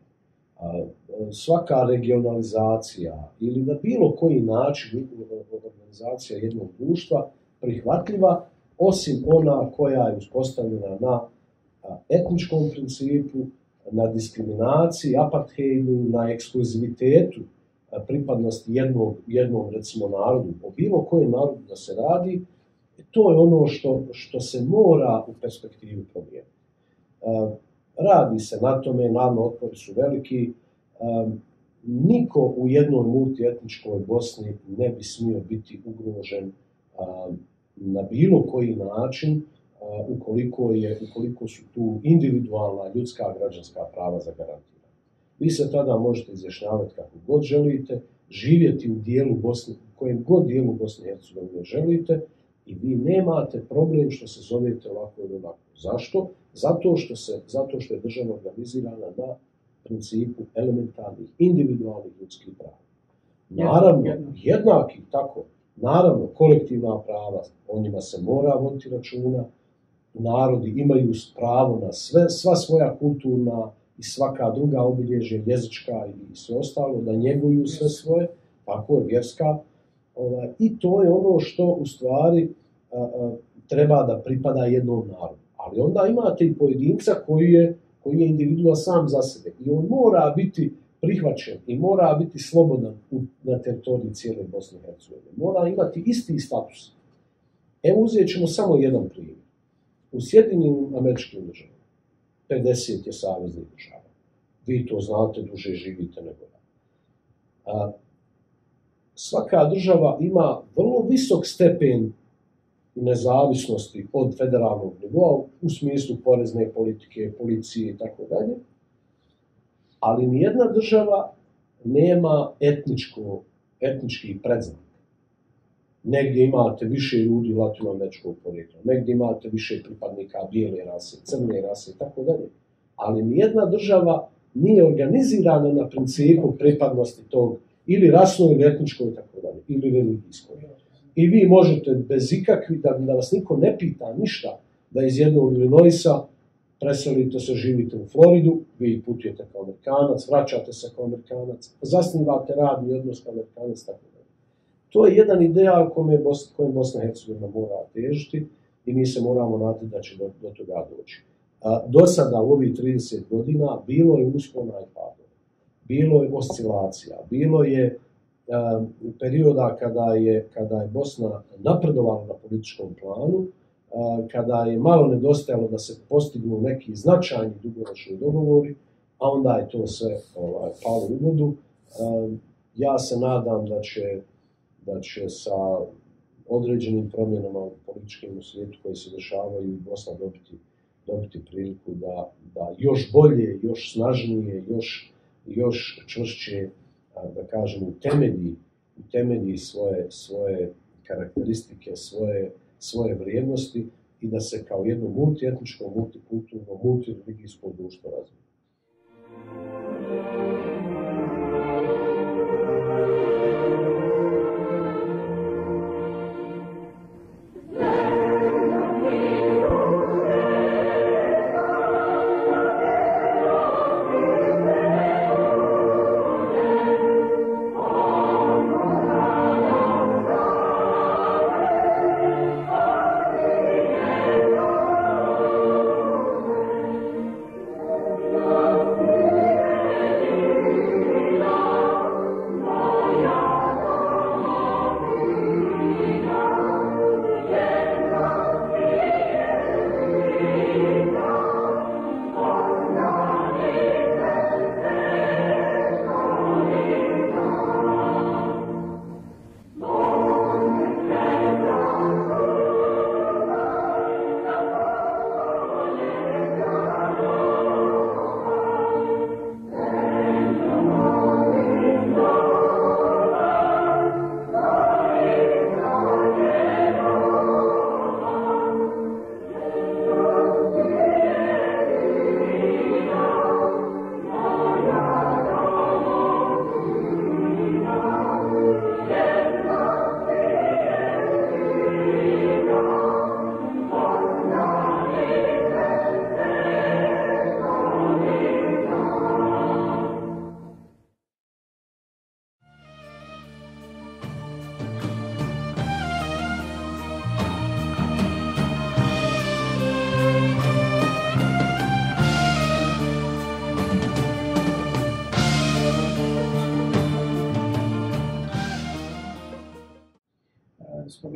svaka regionalizacija ili na bilo koji način organizacija jednog društva prihvatljiva, osim ona koja je uspostavljena na etničkom principu, na diskriminaciji, apartheidu, na ekskluzivitetu pripadnosti jednom recimo narodu, o bilo kojem narodu da se radi, to je ono što se mora u perspektivi promijeniti. Radi se na tome, naravno otpori su veliki, niko u jednoj multietničkoj Bosni ne bi smio biti ugrožen na bilo koji način ukoliko su tu individualna ljudska građanska prava zagarantirana. Vi se tada možete izjašnjavati kako god želite, živjeti u dijelu Bosne, u kojem god dijelu Bosne i Hercegovine želite i vi nemate problem što se zovete ovako ili ovako. Zašto? Zato što je država organizirana na principu elementarnih, individualnih ljudskih prava. Naravno, jednaki, tako. Naravno, kolektivna prava, o njima se mora voditi računa. Narodi imaju pravo na sva svoja kulturna i svaka druga obilježja, jezička i sve ostalo, da njeguju sve svoje, tako je vjerska. I to je ono što u stvari treba da pripada jednom narodu. Ali onda imate i pojedinca koji je individua sam za sebe. I on mora biti prihvaćen i mora biti slobodan na teritoriji cijele Bosne i Hercegovine. Mora imati isti status. Evo uzet ćemo samo jedan primjer. U Sjedinjenim Američkim Državama 50 je saveznih država. Vi to znate, duže živite nego ja. Svaka država ima vrlo visok stepen nezavisnosti od federalnog nivoa u smislu porezne politike, policije i tako dalje. Ali nijedna država nema etnički predznak. Negdje imate više ljudi latinoameričkog porijekla, negdje imate više pripadnika bijele rase, crne rase i tako dalje. Ali nijedna država nije organizirana na principu pripadnosti tog ili rasnoj ili etničkoj i tako dalje, ili religijskoj. I vi možete bez ikakvih, da vas niko ne pita ništa, da iz jednog Illinoisa preselite se, živite u Floridu, vi putujete kao Amerikanac, vraćate se kao Amerikanac, zasnivate radni odnos kao Amerikanac, tako dalje. To je jedan ideal kojem Bosna i Hercegovina mora težiti i mi se moramo nadati da će do toga doći. Do sada u ovih 30 godina bilo je uspona i padova, bilo je oscilacija, bilo je perioda kada je Bosna napredovala na političkom planu, kada je malo nedostajalo da se postignu neki značajni dugoročni dogovori, a onda je to sve palo u vodu. Ja se nadam da će sa određenim promjenama u političkim svijetu koji se dešavaju i Bosna dobiti priliku da još bolje, još snažnije, još čvršće, da kažem, utemelji svoje karakteristike, svoje vrijednosti i da se kao jedno multietničko, multikulturno, multireligijsko društvo razvije.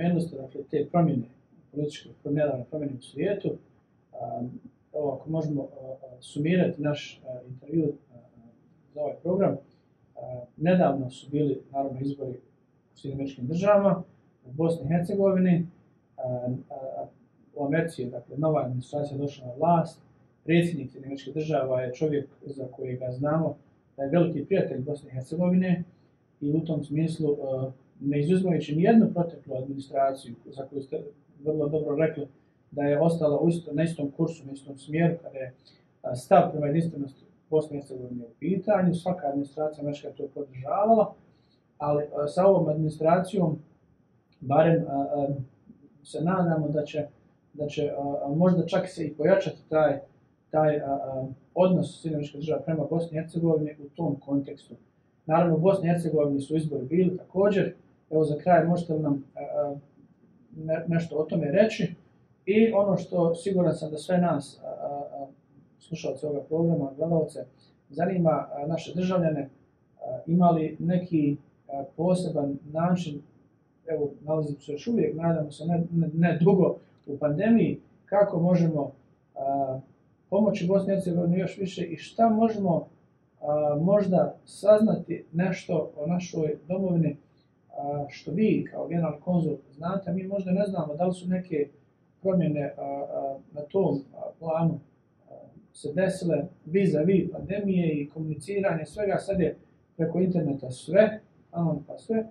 spomenuli ste dakle, te promjene, političke promjene u svijetu. Evo, ako možemo sumirati naš intervju za ovaj program, nedavno su bili naravno izbori u Sjedinjenim Državama, u Bosni i Hercegovini, u Americi je dakle, nova administracija došla na vlast, predsjednik Sjedinjenih Država je čovjek za kojega znamo da je veliki prijatelj Bosne i Hercegovine i u tom smislu, ne izuzimajući nijednu proteklu administraciju za koju ste vrlo dobro rekli da je ostala na istom kursu, na istom smjeru, kada je stav prema jedinstvenosti Bosne i Hercegovine u pitanju, svaka administracija američka to podržavala, ali sa ovom administracijom barem se nadamo da će možda čak se i pojačati taj odnos Sjedinjenih Država prema Bosni i Hercegovini u tom kontekstu. Naravno, u Bosni i Hercegovini su izbori bili također. Evo za kraj možete li nam nešto o tome reći? I ono što siguran sam da sve nas, slušalce ovoga programa, gledalce, zanima naše državljane, imali neki poseban način, evo nalazimo se još uvijek, nadamo se ne dugo u pandemiji, kako možemo pomoći Bosni i Hercegovini još više i šta možemo možda saznati nešto o našoj domovini što vi kao generalni konzul znate, mi možda ne znamo da li su neke promjene na tom planu se desile vis-a-vis pandemije i komuniciranje svega, sad je preko interneta sve, pa sve.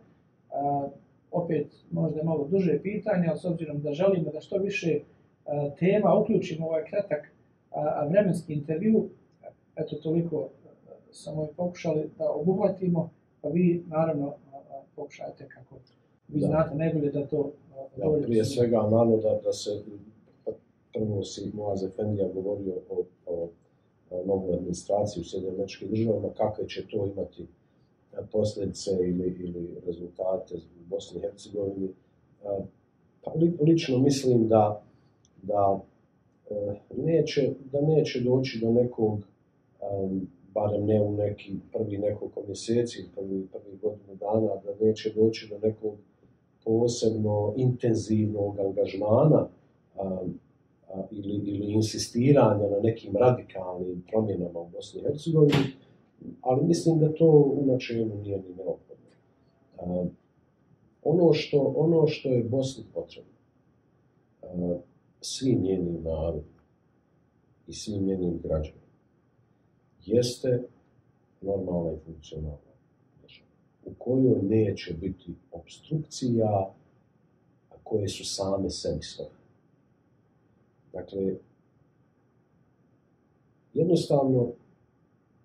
Opet možda malo duže pitanje, ali s obzirom da želimo da što više tema uključimo u ovaj kratak vremenski intervju, eto toliko samo pokušali da obuhvatimo, pa vi naravno pokušajte kako vi znate najbolje da to... Prije svega, naravno da se prvo si Muaz Efendija govorio o novoj administraciji u Sjedinjenim Državama, kakve će to imati posljedice ili rezultate u Bosni i Hercegovini. Pa lično mislim da neće doći do nekog, barem ne u neki prvi nekoliko mjeseci, prvi godinu dana, da neće doći do nekog posebno intenzivnog angažmana ili insistiranja na nekim radikalnim promjenama u Bosni i Hercegovini, ali mislim da to u načelu nije ni neophodno. Ono što je Bosni potrebno, svim njenim narodima i svim njenim građanima, jeste normalna i funkcionalna država, u kojoj neće biti opstrukcija koje su same sebi svrhe. Dakle, jednostavno,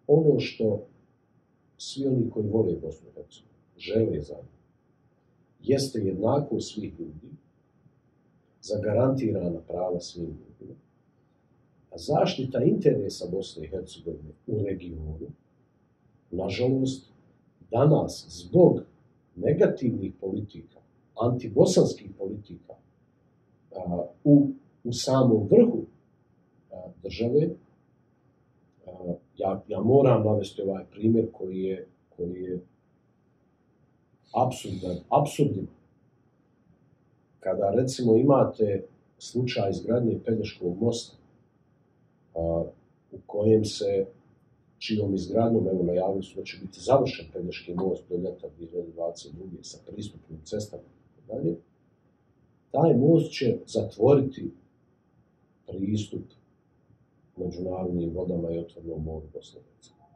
ono što svi oni koji vole Bosnu i Hercegovinu žele za nju, jeste jednakost svih ljudi, zagarantirana prava svim ljudima, a zaštita interesa Bosne i Hercegovine u regionu, nažalost, danas zbog negativnih politika, antibosanskih politika u samom vrhu države, ja moram navesti ovaj primjer koji je apsurdan. Kada recimo imate slučaj izgradnje Pelješkog mosta, u kojem se, čijom izgradnjom, evo najavili su da će biti završen Pelješki most do ljeta 2022. sa pristupnim cestama itd. Taj most će zatvoriti pristup međunarodnim vodama i otvorenom moru Bosne i Hercegovine.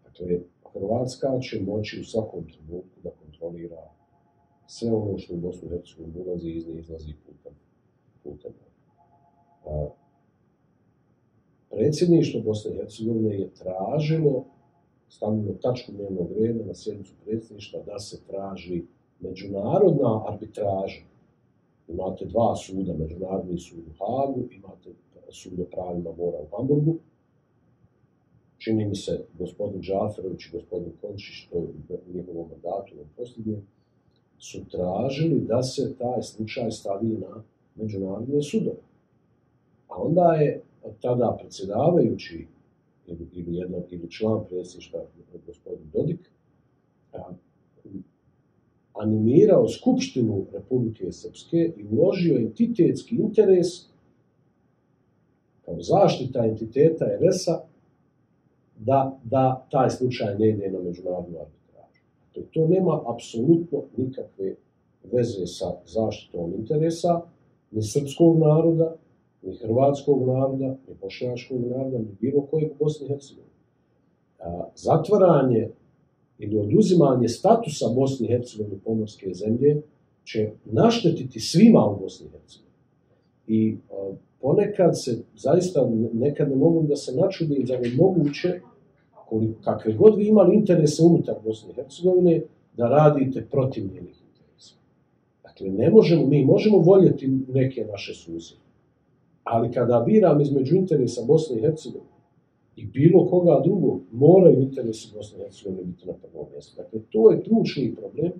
Dakle, Hrvatska će moći u svakom trenutku da kontrolira sve ono što u Bosnu i Hercegovinu ulazi i iz nje izlazi putem. Predsjedništvo Bosne i Hercegovine je tražilo, stavljeno tačku dnevnog reda na sjednicu predsjedništva da se traži međunarodna arbitraža. Imate dva suda, Međunarodni sud u Hagu, imate sud o pravima mora u Hamburgu. Čini mi se, gospodin Džaferović i gospodin Končić, to u njegovom mandatu, u posljednjem, su tražili da se taj slučaj stavi na međunarodne sudove. A onda je tada predsjedavajući ili član predsjedništva, gospodin Dodik, animirao Skupštinu Republike Srpske i uložio entitetski interes kao zaštita entiteta RS-a da taj slučaj ne ide na međunarodnu arbitražu. To nema apsolutno nikakve veze sa zaštitom interesa ni srpskog naroda, ni hrvatskog naroda, ni bošnjačkog naroda, ni bilo kojeg u Bosni i Hercegovini. Zatvaranje ili oduzimanje statusa Bosni i Hercegovine pomorske zemlje će naštetiti svima u Bosni i Hercegovini. I ponekad se zaista, nekad ne mogu da se načudim da je moguće, kakve god vi imali interese unutar Bosne i Hercegovine, da radite protiv njenih interesa. Dakle, mi možemo voljeti neke naše susjede, ali kada biram između interesa Bosne i Hercegovine i bilo koga drugog, moraju interesi Bosne i Hercegovine biti na prvom mjestu. Dakle, to je ključni problem.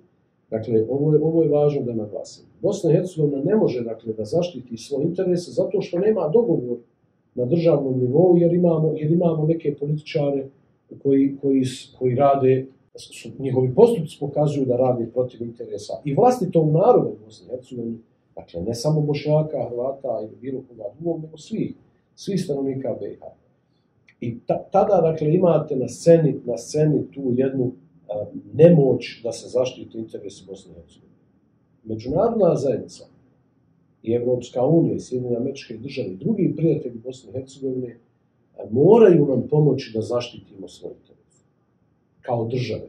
Dakle, ovo je važno da naglasim. Bosna i Hercegovina ne može, dakle, da zaštiti svoje interese zato što nema dogovor na državnom nivou, jer imamo neke političare koji rade, njihovi postupci pokazuju da rade protiv interesa i vlastitog naroda u Bosni i Hercegovini, dakle, ne samo Bošnjaka, Hrvata ili bilo koga drugog, nego svih stanovnika BiH. I tada, dakle, imate na sceni tu jednu nemoć da se zaštiti interesi Bosne i Hercegovine. Međunarodna zajednica i Evropska unija i Sjedinjene Američke Države i drugi prijatelji Bosne i Hercegovine moraju nam pomoći da zaštitimo svoje interese kao države.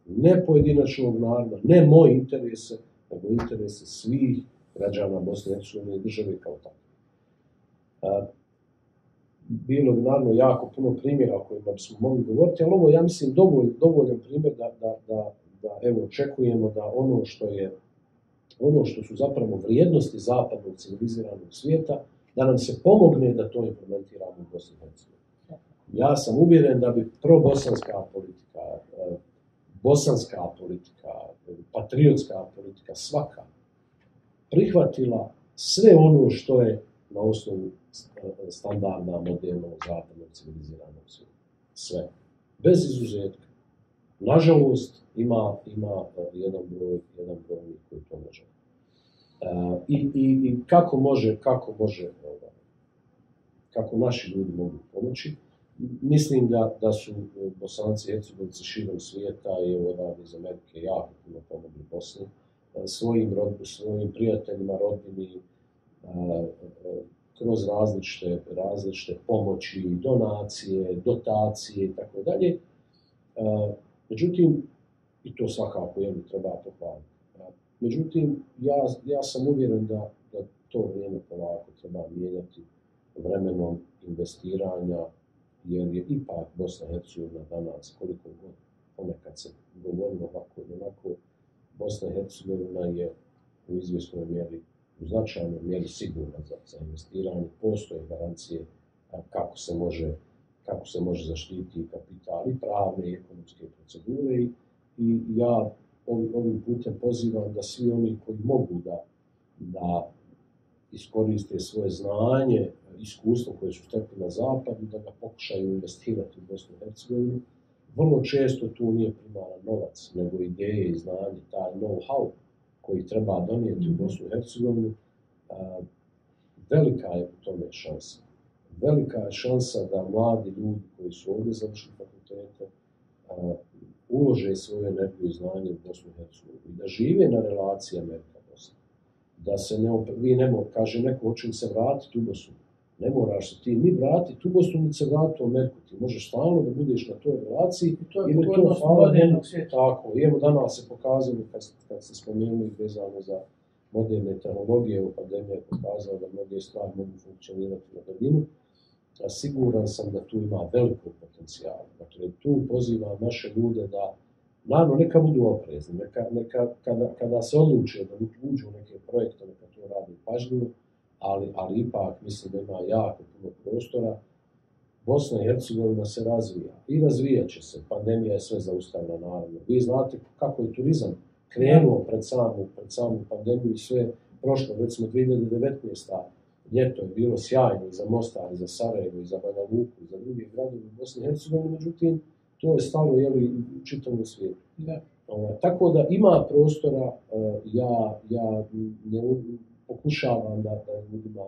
Ne pojedinačnog naroda, ne moje interese, nego interese svih građana Bosne i Hercegovine i države kao tako. Bilo bi naravno jako puno primjera o kojima bismo mogli govoriti, ali ovo, ja mislim, dovoljan primjer da evo, očekujemo da ono što su zapravo vrijednosti zapadnog civiliziranog svijeta, da nam se pomogne da to implementiramo u Bosni i Hercegovini. Ja sam uvjeren da bi probosanska politika, bosanska politika, patriotska politika, svaka, prihvatila sve ono što je na osnovu standarda modernog zapadnog civiliziranog svijeta. Sve. Bez izuzetka. Nažalost, ima jedan broj koji to ne žele. I kako naši ljudi mogu pomoći. Mislim da su Bosanci i Hercegovci širom svijeta i odavde iz Amerike jako puno pomogli Bosni, svojim prijateljima, rodbini, kroz različite pomoći, donacije, dotacije i tako dalje. Međutim, i to svakako treba pohvaliti. Međutim, ja sam uvjeren da to vrijeme polako treba mijenjati vremenom investiranja, jer je ipak Bosna i Hercegovina danas, koliko god ponekad se govorilo ovako ili onako, Bosna i Hercegovina je u izvjesnoj mjeri, u značajnoj mjeri sigurna za investiranje. Postoje garancije kako se može zaštiti kapital i pravne i ekonomske procedure. I ja ovim putem pozivam da svi oni koji mogu da iskoriste svoje znanje, iskustvo koje su stekli na zapadu, da ga pokušaju investirati u Bosnu i Hercegovinu. Vrlo često tu nije primaran novac, nego ideje i znanje, taj know-how koji treba donijeti u Bosnu i Hercegovinu. Velika je u tome šansa. Velika je šansa da mladi ljudi koji su ovdje završili fakultete ulože svoju energiju i znanje u Bosnu i Hercegovinu i da žive na relaciji Amerika-Bosna. Da se kaže neko, hoće li se vratiti u Bosnu. Ne moraš se ti ni vratiti u Bosnu, ni se vratiti u Ameriku. Ti možeš stalno da budeš na toj relaciji. I to je pogodnost modernog svijeta. Tako, i evo danas se pokazalo, kad se spomenuli vezano za moderne tehnologije, pandemija je pokazala da mnoge stvari mogu funkcionirati na daljinu. Siguran sam da tu ima velikog potencijala. Dakle, tu pozivam naše ljude da, naravno, neka budu oprezni, kada se odluče da uđu u neke projekte, neka to radi pažljivo, ali ipak mislim da ima jako puno prostora. Bosna i Hercegovina se razvija i razvijat će se. Pandemija je sve zaustavila, naravno. Vi znate kako je turizam krenuo pred samu pandemiju i sve prošlo, recimo 2019. Ljeto je bilo sjajno i za Mostar, i za Sarajevo, i za Banja Luku, i za druge gradove u Bosni i Hercegovini, međutim, to je stalo u čitavom svijetu. Tako da ima prostora, ja ne pokušavam da ljudima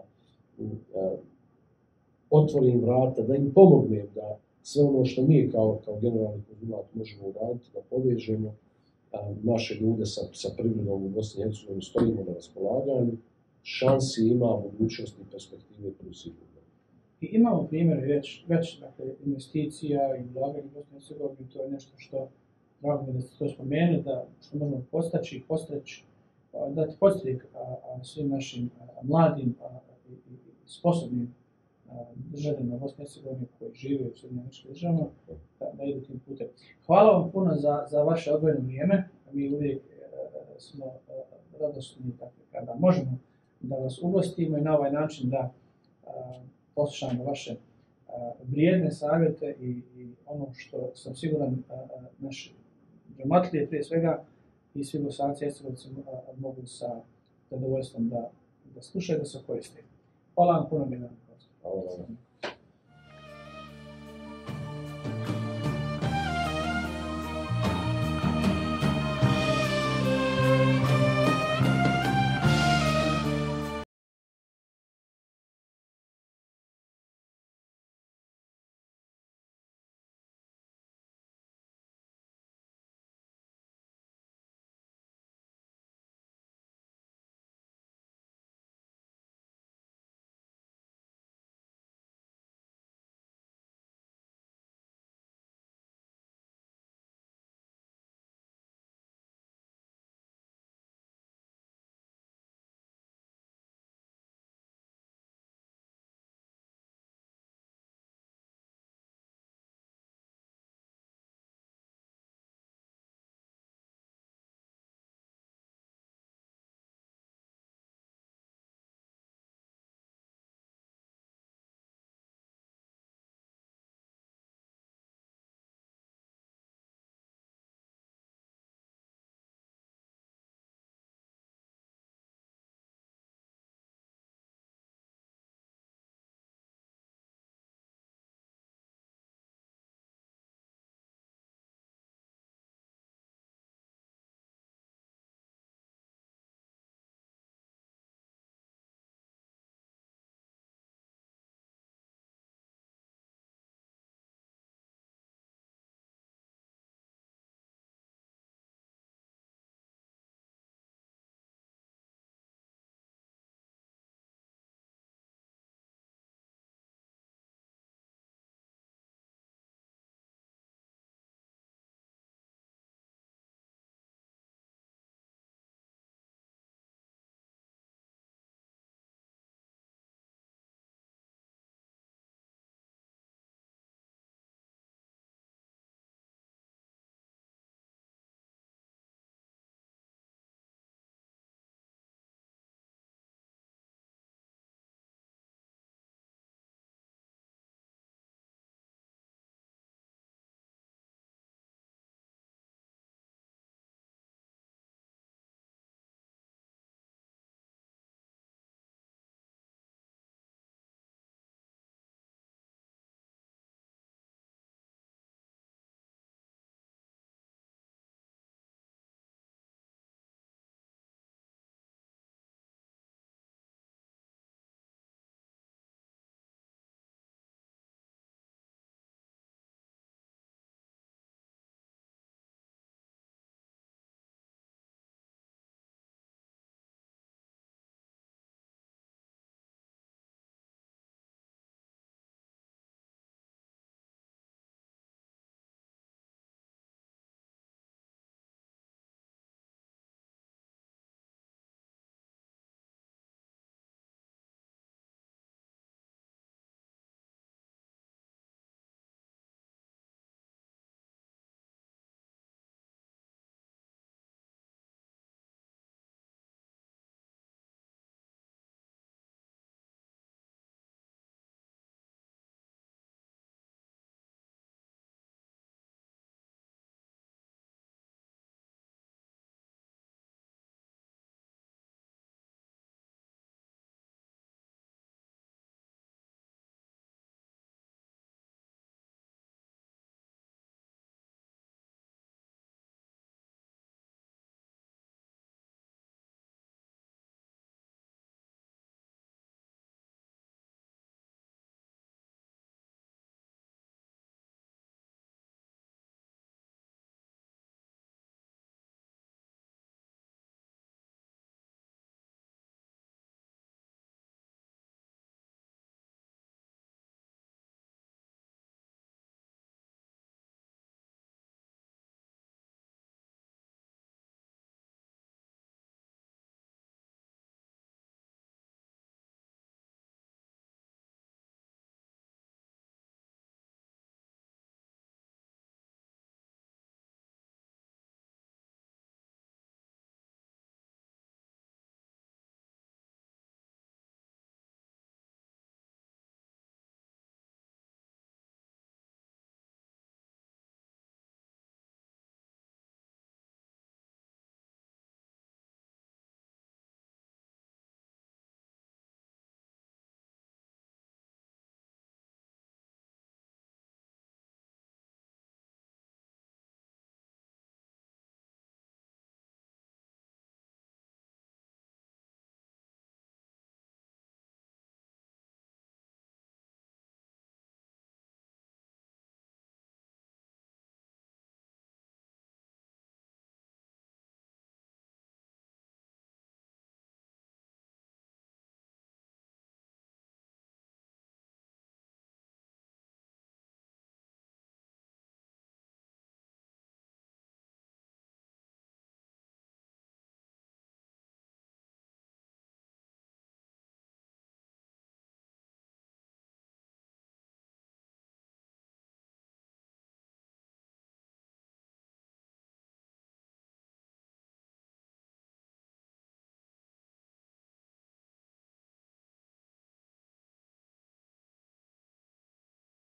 otvorim vrata, da im pomognem da sve ono što mi kao generalni konzulat možemo uraditi, da povežemo naše ljude sa privredom u Bosni i Hercegovini, stojimo na raspolaganju, šansi ima, mogućnosti i perspektive tu sigurno. I imamo primjer već dakle, investicija i ulaganja u Bosni i Hercegovini, to je nešto što, drago mi da ste to spomenuli, da što možemo postaći, dati podstrijek svim našim mladim i sposobnim državljanima Bosne i Hercegovine koji žive u Sjedinjenim Američkim Državama, da idu tim putem. Hvala vam puno za vaše odvojeno vrijeme. Mi uvijek smo radosni kada možemo da vas ugostimo i na ovaj način da poslušamo vaše vrijedne savjete i ono što sam siguran naši džematlije prije svega i svi Bosanci i Hercegovci mogu sa zadovoljstvom da slušaju, da se koriste. Hvala vam puno. Hvala vam.